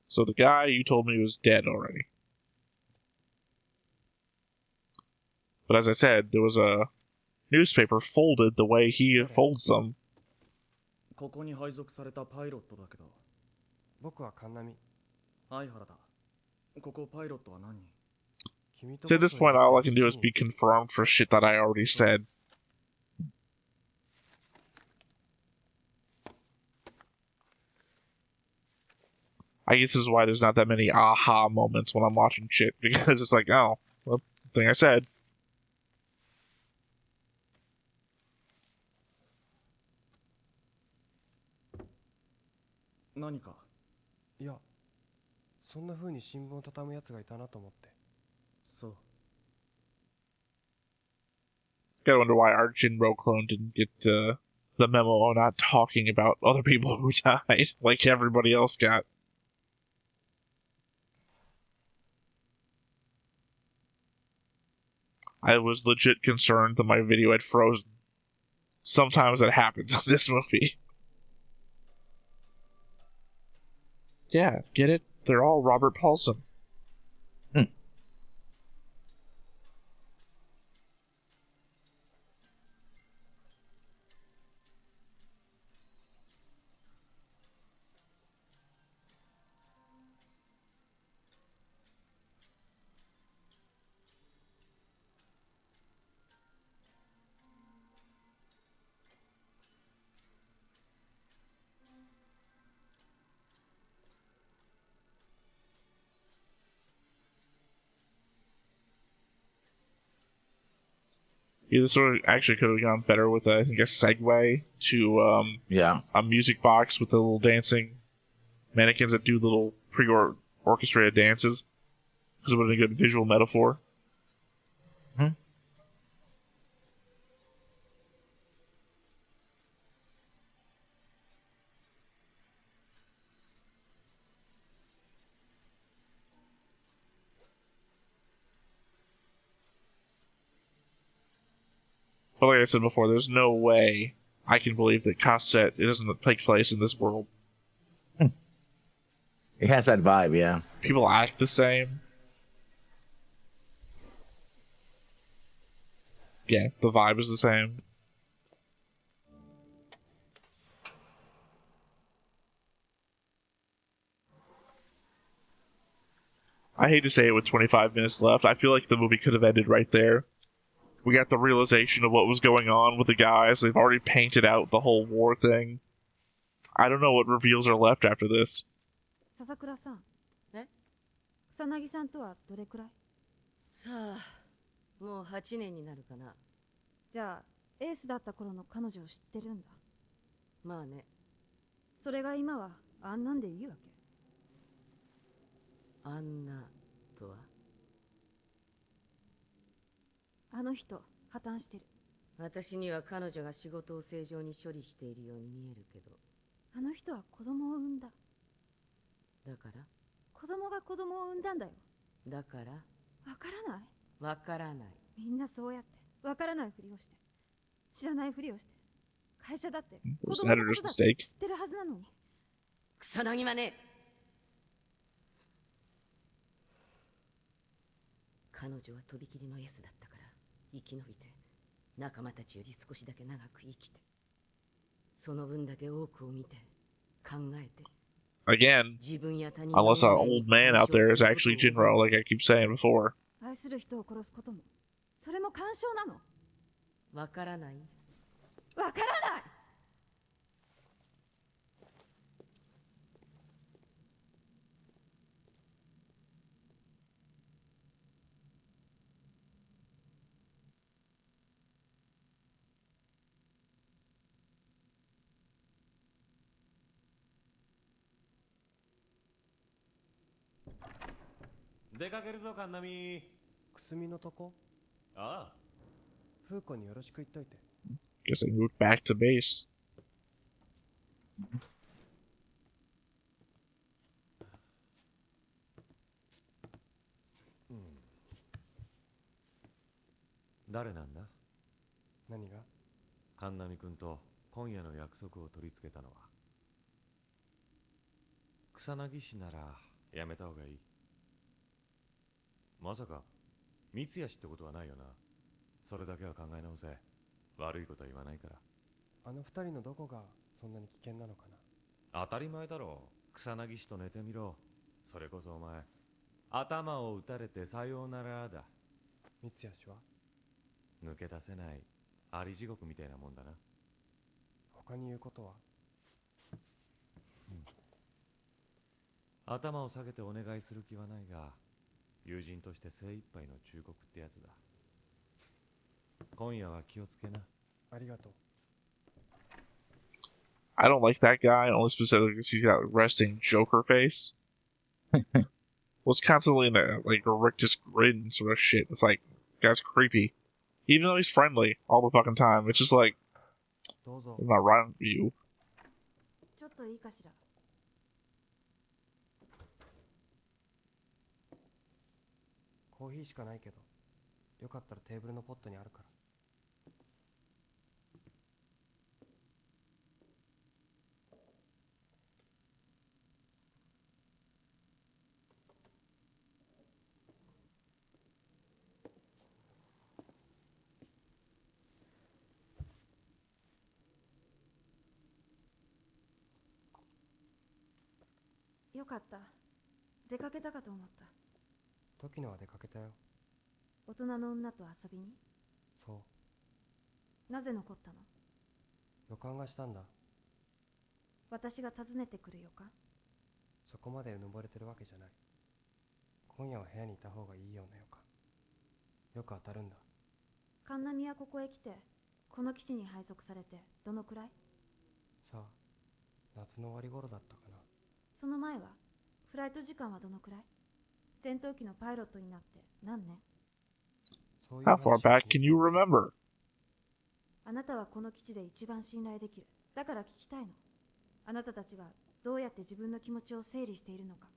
So the guy you told me was dead already. But as I said, there was a newspaper folded the way he folds them. ここに配属されたパイロットだけど。僕はカンナミ。相原だ。ここパイロットは何人？ See, at this point, all I can do is be confirmed for shit that I already said. I guess this is why there's not that many aha moments when I'm watching shit, because it's like, oh, well, the thing I said. 何かいやそんな風に新聞を畳むやつがいたなと思ってそう Gotta wonder why our Jinro clone didn't get the memo on not talking about other people who died, like everybody else got. I was legit concerned that my video had frozen. Sometimes that happens in this movie. Yeah, get it? They're all Robert Paulson. Yeah, this one actually could have gone better with, I think, a segue to a music box with the little dancing mannequins that do little pre-orchestrated dances. Because it would have been a good visual metaphor. But like I said before, there's no way I can believe that Cosset, it doesn't take place in this world. It has that vibe, yeah. People act the same. Yeah, the vibe is the same. I hate to say it with 25 minutes left. I feel like the movie could have ended right there. We got the realization of what was going on with the guys. They've already painted out the whole war thing. I don't know what reveals are left after this. 笹倉さん。え？草薙さんとはどれくらい？さあ、もう8年になるかな。じゃあ、エースだった頃の彼女を知ってるんだ。まあね。それが今はあんなんでいいわけ？あんなとは？あの人、破綻してる。私には彼女が仕事を正常に処理しているように見えるけど。あの人は子供を産んだ。だから？子供が子供を産んだんだよ。だから？わからない？わからない。みんなそうやってわからないふりをして、知らないふりをして、会社だって子供のことだって知ってるはずなのに。草薙はね。彼女はとびきりの S だったから生き延びて仲間たちより少しだけ長く生きてその分だけ多くを見て考えて Again, unless our old man out there is actually Jinro, like I keep saying before. 愛する人を殺すこともそれも干渉なの？わからない？わからない！出かけるぞ、カンナミ。くすみのとこ？ああ。フーコによろしく言っといて。Guess I moved back to base. 誰なんだ？何が？カンナミ君と今夜の約束を取り付けたのは。草薙氏ならやめた方がいい。まさか三谷氏ってことはないよな。それだけは考え直せ。悪いことは言わないから。あの二人のどこがそんなに危険なのかな。当たり前だろう。草薙氏と寝てみろ。それこそお前頭を打たれてさようならだ。三谷氏は抜け出せないあり地獄みたいなもんだな。他に言うことは？頭を下げてお願いする気はないが、友人として精一杯の忠告ってやつだ。今夜は気をつけな。ありがとう。I don't like that guy, only specifically because he's got resting Joker face. Was constantly in a like a rictus grin sort of shit. It's like, guy's creepy. Even though he's friendly all the fucking time, it's just like, I'm not right with you. ちょっといいかしら。コーヒーしかないけど、よかったらテーブルのポットにあるから。よかった。出かけたかと思った。時野は出かけたよ。大人の女と遊びに？そう。なぜ残ったの？予感がしたんだ。私が訪ねてくる予感？そこまでうぬぼれてるわけじゃない。今夜は部屋にいた方がいいような予感。よく当たるんだ。カンナミはここへ来て、この基地に配属されてどのくらい？さあ、夏の終わり頃だったかな。その前はフライト時間はどのくらい？戦闘機のパイロットになって何年？ How far back can you remember? あなたはこの基地で一番信頼できる。だから聞きたいの。あなたたちがどうやって自分の気持ちを整理しているのか。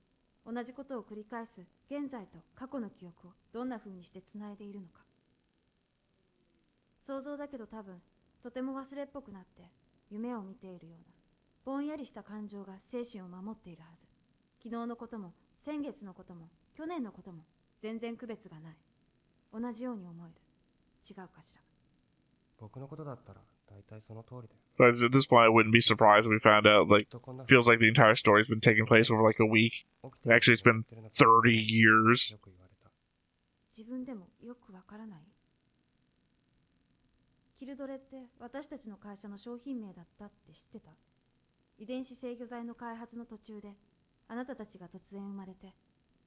同じことを繰り返す現在と過去の記憶をどんな風にしてつないでいるのか。想像だけど多分とても忘れっぽくなって夢を見ているようなぼんやりした感情が精神を守っているはず。昨日のことも先月のことも去年のことも全然区別がない。同じように思える。違うかしら。僕のことだったら大体その通りだよ。But at this point, I wouldn't be surprised if we found out, like, feels like the entire story's been taking place over like a week. Actually, it's been 30 years. 自分でもよくわからない。キルドレって私たちの会社の商品名だったって知ってた？遺伝子制御剤の開発の途中であなたたちが突然生まれて、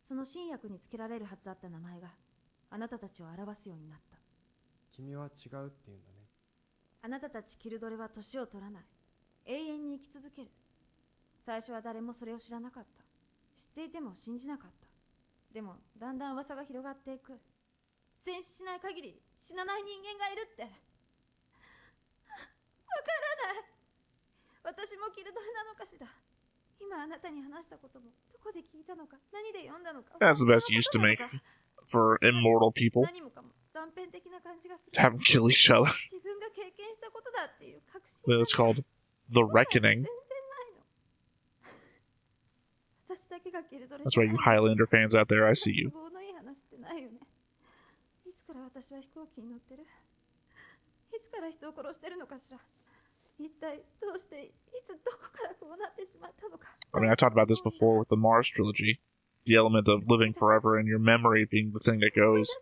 その新薬につけられるはずだった名前があなたたちを表すようになった。君は違うって言うんだね。あなたたちキルドレは年を取らない。永遠に生き続ける。最初は誰もそれを知らなかった。知っていても信じなかった。でもだんだん噂が広がっていく。戦死しない限り死なない人間がいるって。わからない。私もキルドレなのかしら。今あなたに話したこともどこで聞いたのか、何で読んだのか。 That's the best use to make for immortal people. 何もかも断片的な感じがする。 Have them kill each other. 自分が経験したことだっていう確信。 It's called The Reckoning. 全然ないの。私だけがキルドレ。 That's right, you Highlander fans out there, I see you. 都合のいい話ってないよね。いつから私は飛行機に乗ってる？いつから人を殺してるのかしら。一体どうしていつどこからこうなってしまったのか。 I mean, I talked about this before with the Mars trilogy. The element of living forever and your memory being the thing that goes.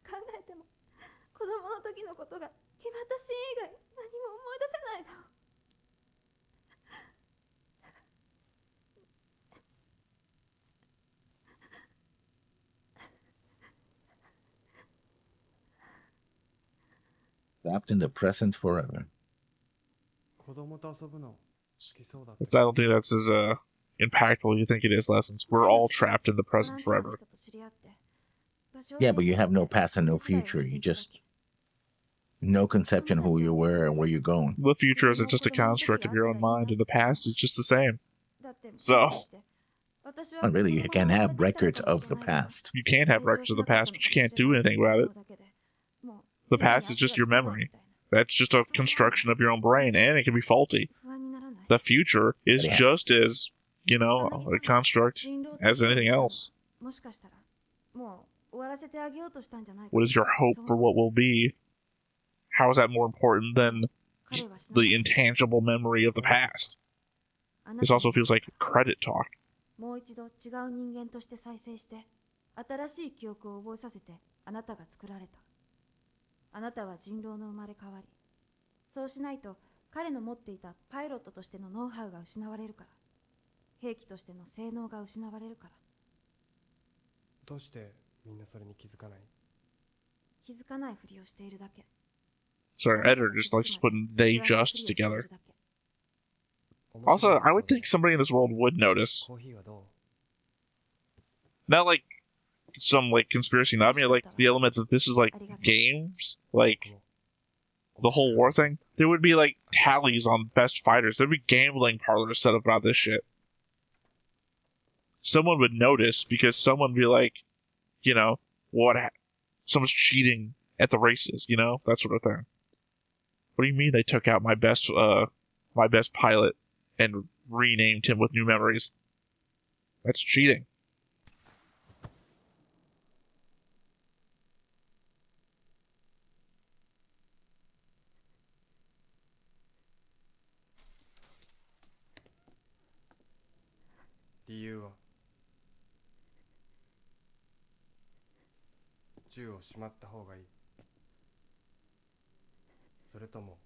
考えても子供の時のことが決まったシーン以外何も思い出せないの。Trapped in the present forever. 子供と遊ぶの好きそうだ。 I don't think that's as impactful as you think it is, Lessons. We're all trapped in the present forever. Yeah, but you have no past and no future. You just no conception who you were and where you're going. The future is just a construct of your own mind, and the past is just the same. So, Not really, you can have records of the past. You can have records of the past, but you can't do anything about it. The past is just your memory. That's just a construction of your own brain, and it can be faulty. The future is just as, you know, a construct as anything else. What is your hope for what will be? How is that more important than the intangible memory of the past? This also feels like credit talk. もう一度違う人間として再生して新しい記憶を覚えさせてあなたが作られた。あなたは人狼の生まれ変わり。そうしないと彼の持っていたパイロットとしてのノウハウが失われるから。兵器としての性能が失われるから。どうしてみんなそれに気づかない？気づかないふりをしているだけ。 So our editor just likes putting they just together. Also, I would think somebody in this world would notice. コーヒーはどう？ Not like some like conspiracy, not I mean like the elements of this is like games, like the whole war thing. There would be like tallies on best fighters. There'd be gambling parlors set up about this shit. Someone would notice because someone would be like, you know, someone's cheating at the races, you know, that sort of thing. What do you mean they took out my best pilot and renamed him with new memories? That's cheating. The 理由は銃をしまった方がいい。それとも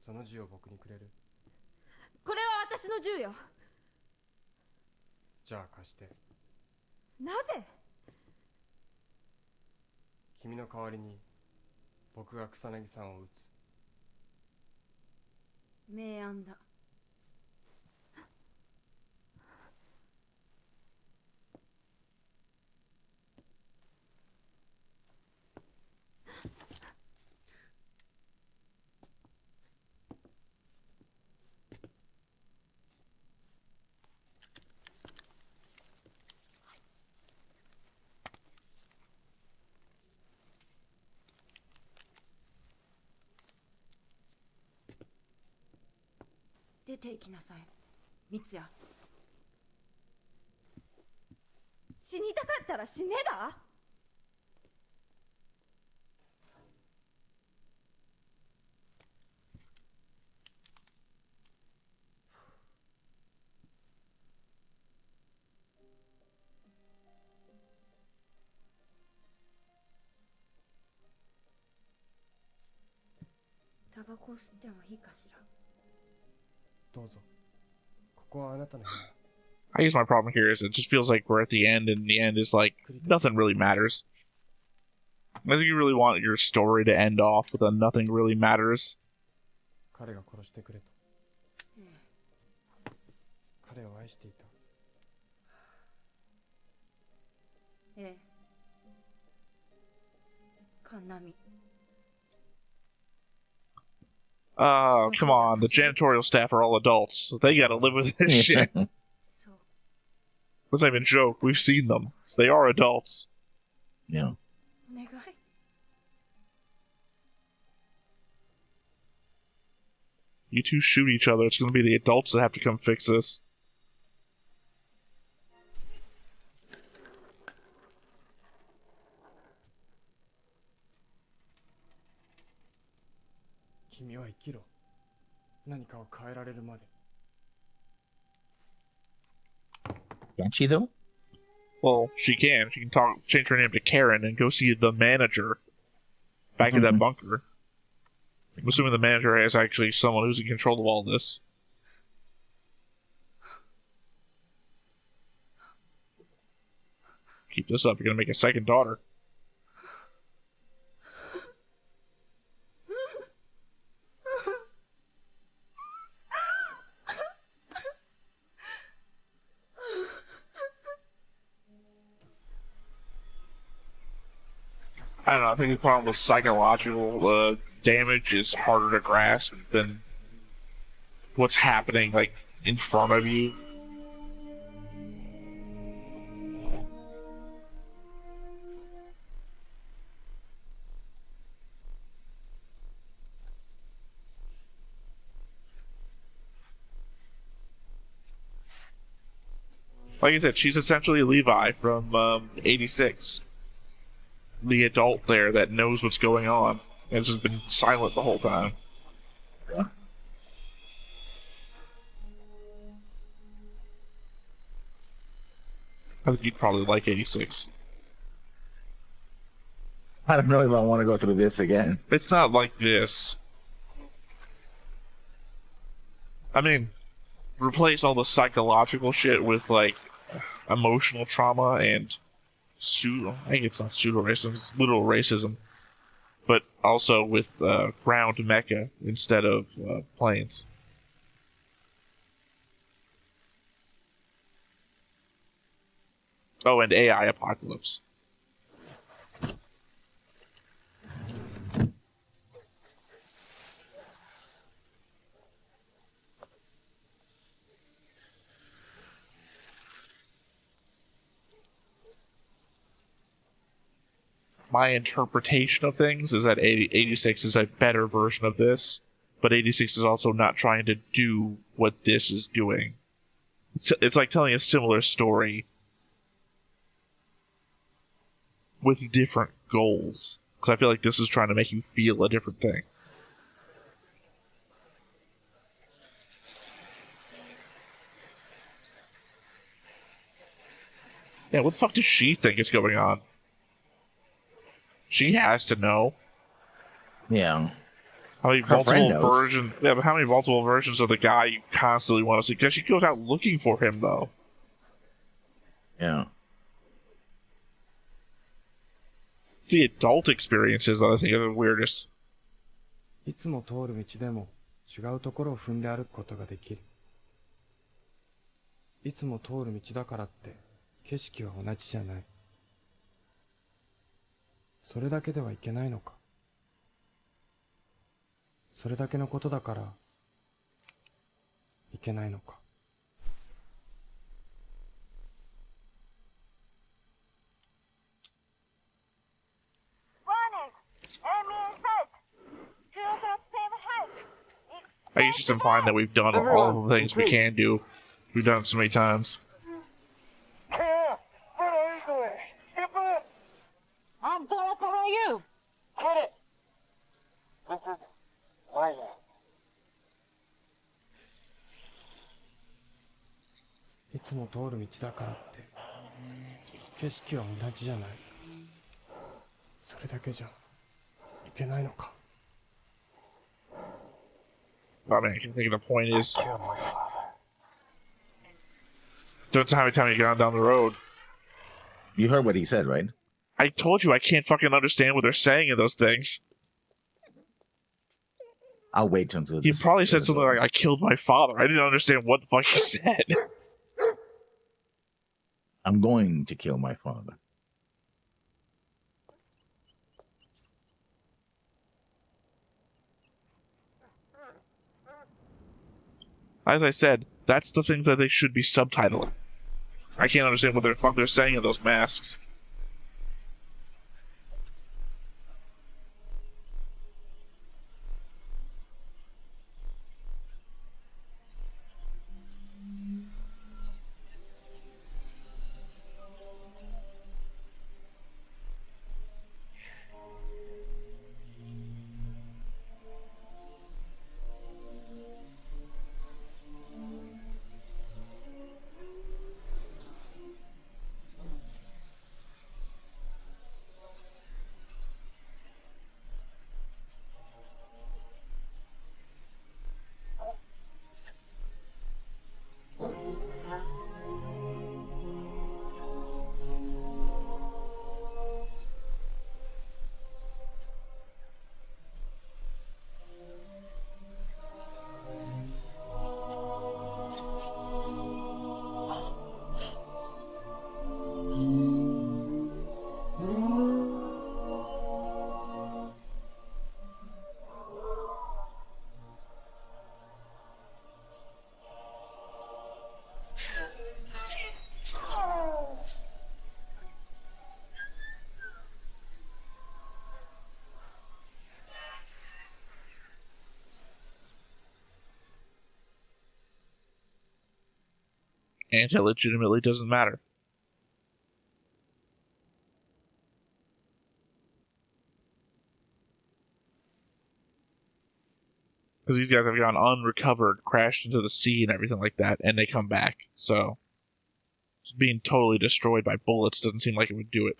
その銃を僕にくれる？これは私の銃よ。じゃあ貸して。なぜ？君の代わりに僕が草薙さんを撃つ。明暗だ。出て行きなさい、三ツ矢。死にたかったら死ねば？タバコを吸ってもいいかしら？どうぞ。ここはあなたの部屋。I guess my problem here is it just feels like we're at the end, and the end is like nothing really matters. I think you really want your story to end off with a nothing really matters. 彼が殺してくれと。彼を愛していた。ええ。カンナミ。Oh, come on. The janitorial staff are all adults. They gotta live with this shit. That's not even a joke. We've seen them. They are adults. Yeah. You two shoot each other. It's gonna be the adults that have to come fix this. Can't she though? Well, she can. She can change her name to Karen and go see the manager back in that bunker. I'm assuming the manager is actually someone who's in control of all this. Keep this up, you're gonna make a second daughter. I don't know, I think the problem with psychological damage is harder to grasp than what's happening, like, in front of you. Like I said, she's essentially Levi from 86. The adult there that knows what's going on and has just been silent the whole time. I think you'd probably like 86. I don't know if I want to go through this again. It's not like this. I mean, replace all the psychological shit with like emotional trauma and I think it's not pseudo racism, it's literal racism, but also with ground mecha instead of planes. Oh, and AI apocalypse. My interpretation of things is that 86 is a better version of this, but 86 is also not trying to do what this is doing. It's like telling a similar story with different goals. Because I feel like this is trying to make you feel a different thing. Yeah, what the fuck does she think is going on? She has to know. Yeah. How many multiple versions? Yeah, but how many multiple versions of the guy you constantly want to see? Because she goes out looking for him, though. Yeah. It's the adult experiences that I think are the weirdest. いつも通る道でも違うところを踏んで歩くことができる。いつも通る道だからって景色は同じじゃない。それだけではいけないのか。それだけのことだからいけないのか。I guess it's implying that we've done all the things we can do. We've done it so many times. I'm gonna cover you. Get it. This is my land. いつも通る道だからって景色は同じじゃない。それだけじゃいけないのか。I mean, I think the point is, don't tell me how many times you've gone down the road. You heard what he said, right? I told you I can't fucking understand what they're saying in those things. I'll wait until he probably said something like, I killed my father. I didn't understand what the fuck he said. I'm going to kill my father. As I said, that's the things that they should be subtitling. I can't understand what the fuck they're saying in those masks. And it legitimately doesn't matter. Because these guys have gone unrecovered, crashed into the sea and everything like that, and they come back. So, being totally destroyed by bullets doesn't seem like it would do it.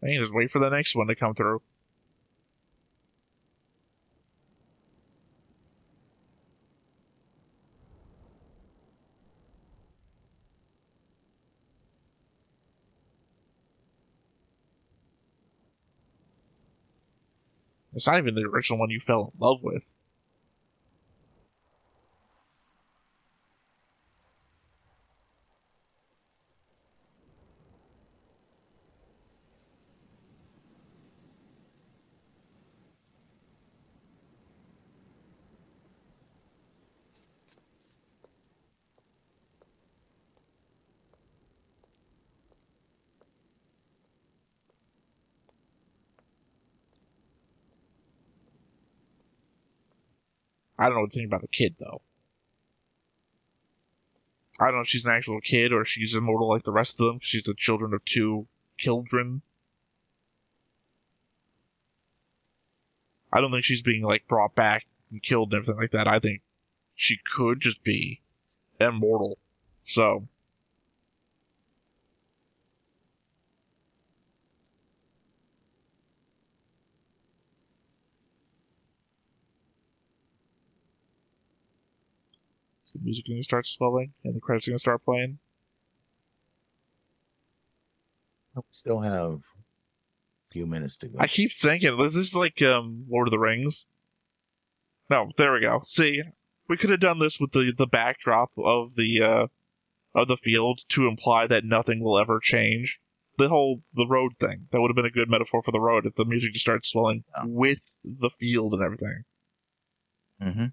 Hey, just wait for the next one to come through. It's not even the original one you fell in love with. I don't know what to think about the kid, though. I don't know if she's an actual kid or if she's immortal like the rest of them. She's the children of two children. I don't think she's being, like, brought back and killed and everything like that. I think she could just be immortal. So, is the music going to start swelling and the credits are going to start playing? Still have a few minutes to go. I keep thinking, this is like Lord of the Rings. No, there we go. See, we could have done this with the backdrop of the field to imply that nothing will ever change. The road thing. That would have been a good metaphor for the road if the music just started swelling with the field and everything. Mm-hmm.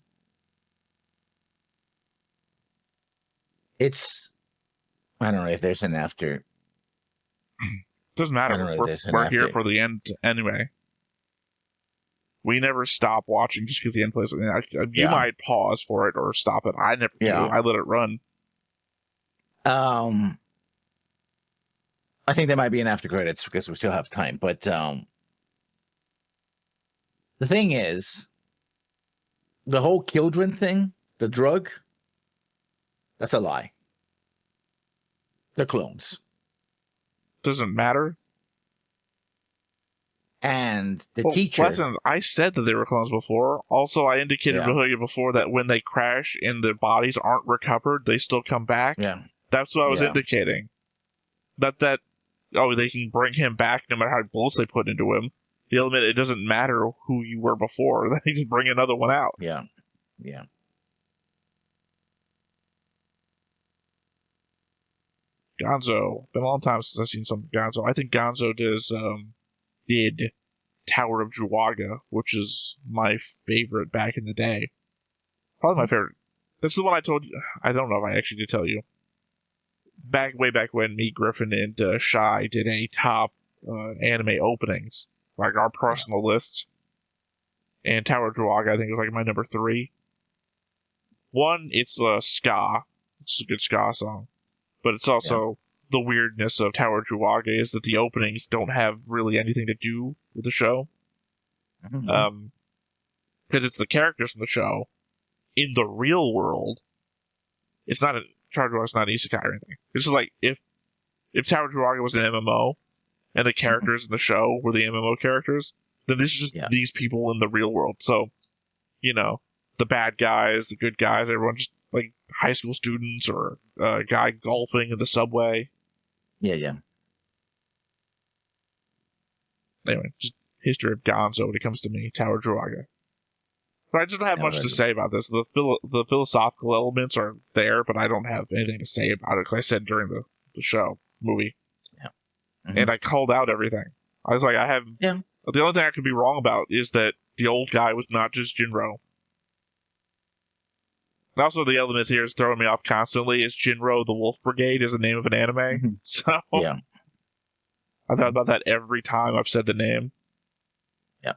I don't know if there's an after. Doesn't matter. We're here for the end anyway. We never stop watching just because the end plays. You might pause for it or stop it. I never do. I let it run. I think there might be an after credits because we still have time. But the thing is, the whole children thing, the drug, that's a lie. They're clones. Doesn't matter. And the teacher. Listen, I said that they were clones before. Also, I indicated before that when they crash and their bodies aren't recovered, they still come back. Yeah. That's what I was indicating. They can bring him back no matter how many bullets they put into him. The element, it doesn't matter who you were before. They just bring another one out. Yeah. Yeah. Gonzo. Been a long time since I've seen some Gonzo. I think Gonzo did Tower of Druaga, which is my favorite back in the day. Probably my favorite. That's the one I told you. I don't know if I actually did tell you. Way back when me, Griffin, and Shy did a top anime openings, like our personal lists. And Tower of Druaga, I think, was like my number 3. One, it's ska. It's a good ska song. But it's also the weirdness of Tower of Druaga is that the openings don't have really anything to do with the show. Because it's the characters from the show. In the real world, it's not Tower of Druaga is not an isekai or anything. It's just like if Tower of Druaga was an MMO and the characters in the show were the MMO characters, then this is just these people in the real world. So, the bad guys, the good guys, everyone just like high school students or a guy golfing in the subway. Yeah. Anyway, just history of Gonzo when it comes to me, Tower of Druaga. But I just don't have much to say about this. The philosophical elements are there, but I don't have anything to say about it, like I said during the movie. Yeah. And I called out everything. I was like, the only thing I could be wrong about is that the old guy was not just Jinro. Also, the element here is throwing me off constantly is Jinro the Wolf Brigade is the name of an anime. So, I thought about that every time I've said the name. Yeah.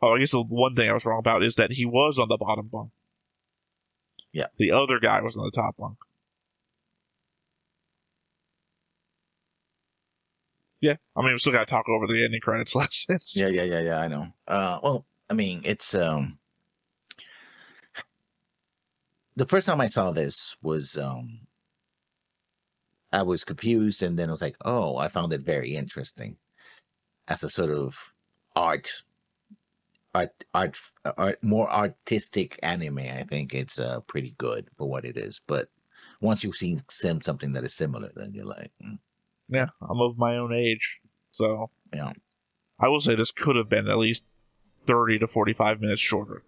Oh, I guess the one thing I was wrong about is that he was on the bottom bunk. Yeah. The other guy was on the top bunk. Yeah. I mean, we still got to talk over the ending credits lessons. Yeah, I know. Well, I mean, it's... The first time I saw this was... I was confused, and then I was like, oh, I found it very interesting. as a sort of art, more artistic anime, I think it's pretty good for what it is. But once you've seen something that is similar, then you're like, Yeah, I'm of my own age, so yeah. I will say this could have been at least 30 to 45 minutes shorter.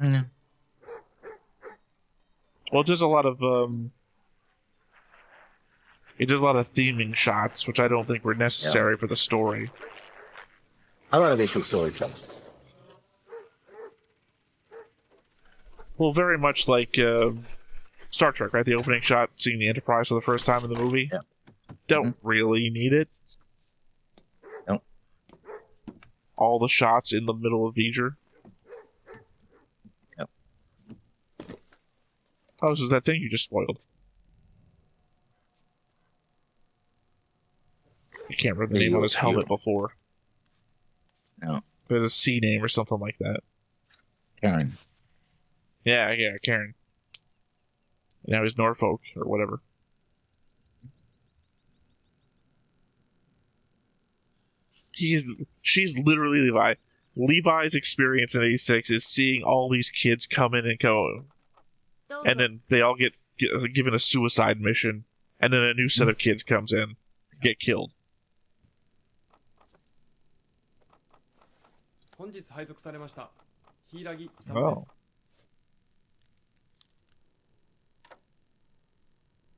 Mm. Well, just a lot of it does a lot of theming shots, which I don't think were necessary for the story. A lot of visual storytelling. Well, very much like Star Trek, right? The opening shot, seeing the Enterprise for the first time in the movie. Yeah. Don't really need it. Nope. All the shots in the middle of V'ger. Yep. Oh, this is that thing you just spoiled. I can't remember the name on his helmet before. No. There's a C name or something like that. Karen. Yeah, Karen. Now he's Norfolk or whatever. She's literally Levi. Levi's experience in 86 is seeing all these kids come in and go, and then they all get given a suicide mission, and then a new set of kids comes in to get killed. 本日配属されました柊勇です Oh.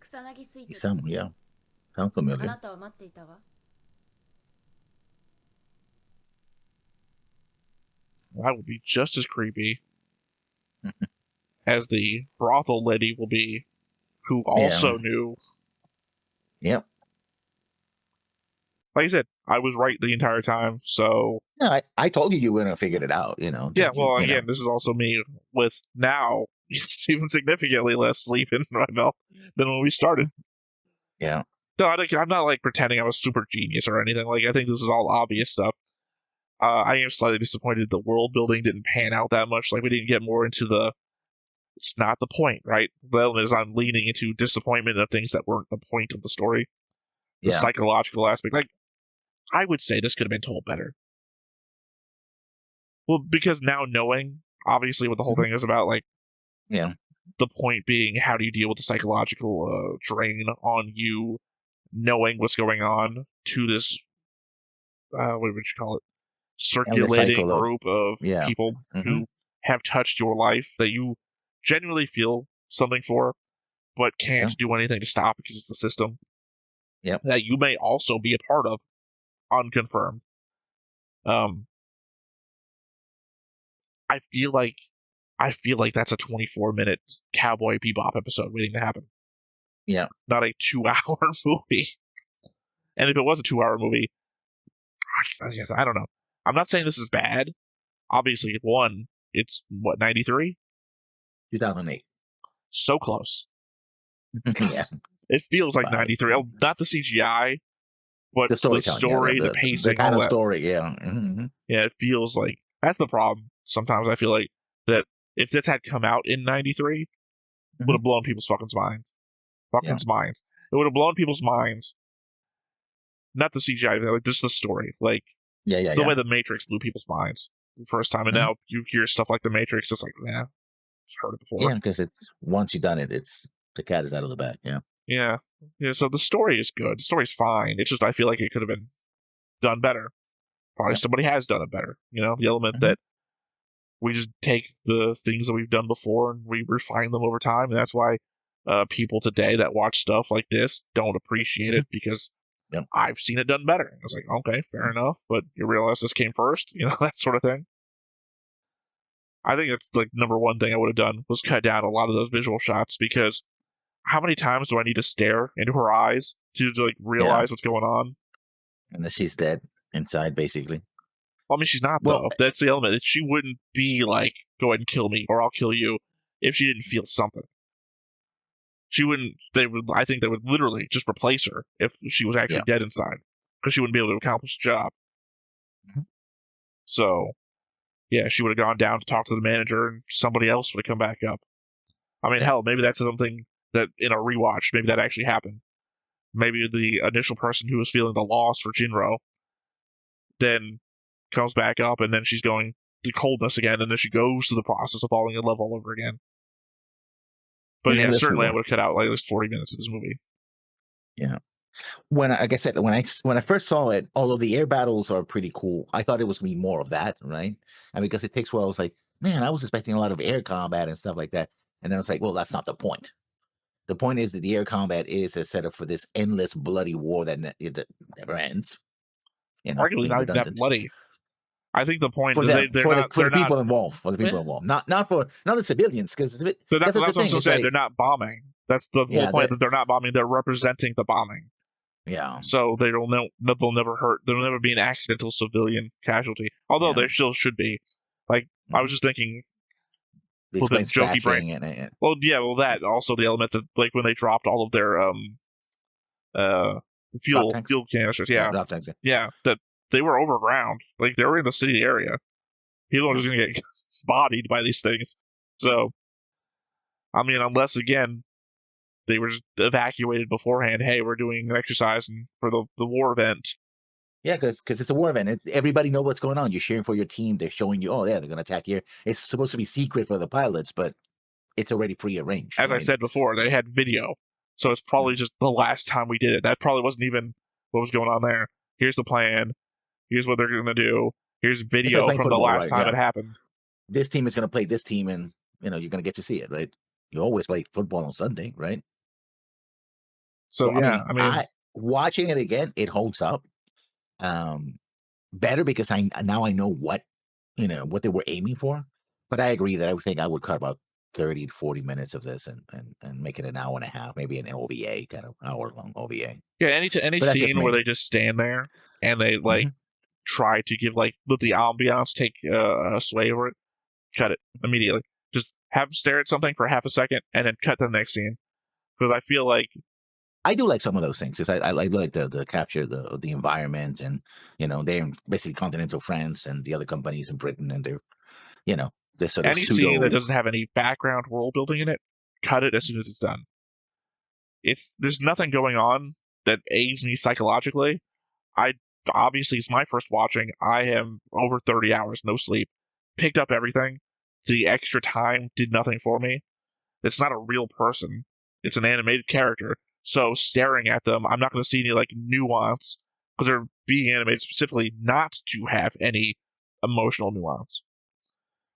草薙スイートです Some, yeah. Sound あ familiar. なたは待っていたわ That will be just as creepy as the brothel lady will be, who also knew. Yep. Like I said, I was right the entire time, so... Yeah, I told you were going to figure it out, you know. Yeah, well, again, this is also me with now it's even significantly less sleep in my belt than when we started. Yeah. No, I'm not, like, pretending I'm a super genius or anything. Like, I think this is all obvious stuff. I am slightly disappointed the world building didn't pan out that much. Like, we didn't get more into the... It's not the point, right? The element is I'm leaning into disappointment of things that weren't the point of the story. The psychological aspect. Like, I would say this could have been told better. Well, because now knowing, obviously, what the whole thing is about, like... Yeah. The point being, how do you deal with the psychological drain on you knowing what's going on to this... what would you call it? Circulating group of people who have touched your life that you genuinely feel something for, but can't do anything to stop because it's the system that you may also be a part of, unconfirmed. I feel like that's a 24-minute Cowboy Bebop episode waiting to happen. Yeah. Not a 2-hour movie. And if it was a 2-hour movie, I don't know. I'm not saying this is bad. Obviously, one, it's, what, 93? 2008. So close. Yeah. It feels like 93. Oh, not the CGI, but the story, the pacing, the kind all of that. story, yeah. Mm-hmm. Yeah, it feels like... That's the problem. Sometimes I feel like that if this had come out in 93, it would have blown people's fucking minds. Minds. It would have blown people's minds. Not the CGI, like just the story. Like, the way The Matrix blew people's minds the first time. And now you hear stuff like The Matrix, it's like, nah, I've heard it before. Yeah, because it's once you've done it, it's the cat is out of the bag, Yeah. So the story is good. The story's fine. It's just I feel like it could have been done better. Probably somebody has done it better. You know, the element that we just take the things that we've done before and we refine them over time. And that's why people today that watch stuff like this don't appreciate it because I've seen it done better. I was like, okay, fair enough. But you realize this came first, you know, that sort of thing. I think that's like number one thing I would have done was cut down a lot of those visual shots because how many times do I need to stare into her eyes to like realize what's going on? And then she's dead inside, basically. Well, I mean, she's not, though. That's the element. She wouldn't be like, go ahead and kill me, or I'll kill you, if she didn't feel something. She wouldn't, I think they would literally just replace her if she was actually dead inside, because she wouldn't be able to accomplish the job. So, yeah, she would have gone down to talk to the manager, and somebody else would have come back up. I mean, hell, maybe that's something that, in a rewatch, maybe that actually happened. Maybe the initial person who was feeling the loss for Jinro then comes back up, and then she's going to coldness again, and then she goes through the process of falling in love all over again. But And yeah, then certainly I would have cut out like at least 40 minutes of this movie. Yeah. Like I said, when I first saw it, although the air battles are pretty cool, I thought it was going to be more of that, right? And because it takes, well, I was like, man, I was expecting a lot of air combat and stuff like that. And then I was like, well, that's not the point. The point is that the air combat is a setup for this endless bloody war that never ends. You know, Arguably not even that bloody. I think the point for is the people involved, not the civilians, because that's what I'm saying. They're not bombing. That's the whole point. That they're not bombing. They're representing the bombing. Yeah. So they'll never hurt. There'll never be an accidental civilian casualty. Although there still should be. Like I was just thinking. With a jokey brain. Well, that also the element that like when they dropped all of their fuel canisters, that they were overground. Like they were in the city area. People are just gonna get bodied by these things. So, I mean, unless again they were just evacuated beforehand. Hey, we're doing an exercise for the war event. Yeah, because it's a war event. Everybody knows what's going on. You're cheering for your team. They're showing you, oh, yeah, they're going to attack here. It's supposed to be secret for the pilots, but it's already prearranged. As I said before, they had video. So it's probably just the last time we did it. That probably wasn't even what was going on there. Here's the plan. Here's what they're going to do. Here's video from the last time it happened. This team is going to play this team, and you're going to get to see it, right? You always play football on Sunday, right? So I mean, watching it again, it holds up. Better because I know what they were aiming for, but I agree that I think I would cut about 30 to 40 minutes of this and make it an hour and a half, maybe an OVA, kind of hour-long OVA. Yeah, any scene where they just stand there and they like try to give let the ambiance take a sway over it, cut it immediately. Just have them stare at something for half a second and then cut to the next scene, because I feel like I do like some of those things because I like the capture the environment, and they're in basically continental France and the other companies in Britain, and they're this sort of any scene that doesn't have any background world building in it, cut it as soon as it's done. There's nothing going on that aids me psychologically. Obviously it's my first watching. I am over 30 hours, no sleep, picked up everything. The extra time did nothing for me. It's not a real person. It's an animated character. So staring at them, I'm not going to see any nuance, because they're being animated specifically not to have any emotional nuance.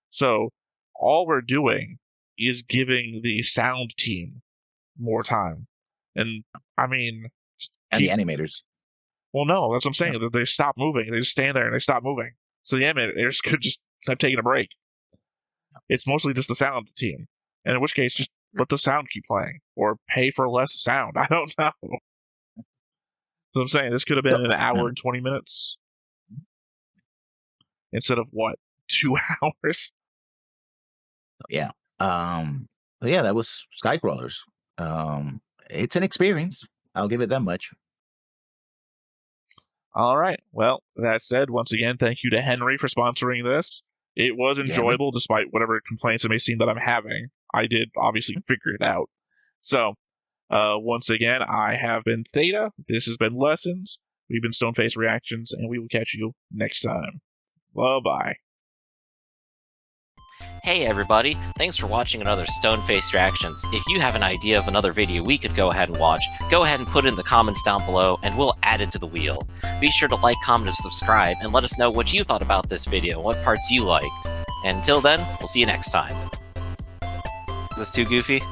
So all we're doing is giving the sound team more time. And I mean, and the animators. Well, no, that's what I'm saying. Yeah. They stop moving. They just stand there and they stop moving. So the animators could just have taken a break. It's mostly just the sound team. And in which case, just let the sound keep playing, or pay for less sound. I don't know. So I'm saying this could have been an hour and 20 minutes instead of 2 hours. Yeah. Yeah, that was Sky Crawlers. It's an experience. I'll give it that much. All right. Well, that said, once again, thank you to Henry for sponsoring this. It was enjoyable, despite whatever complaints it may seem that I'm having. I did obviously figure it out. So, once again, I have been Theta. This has been Lessons. We've been Stoneface Reactions, and we will catch you next time. Bye-bye. Hey everybody, thanks for watching another Stoneface Reactions. If you have an idea of another video we could go ahead and watch, go ahead and put it in the comments down below and we'll add it to the wheel. Be sure to like, comment, and subscribe, and let us know what you thought about this video and what parts you liked. And until then, we'll see you next time. Is this too goofy?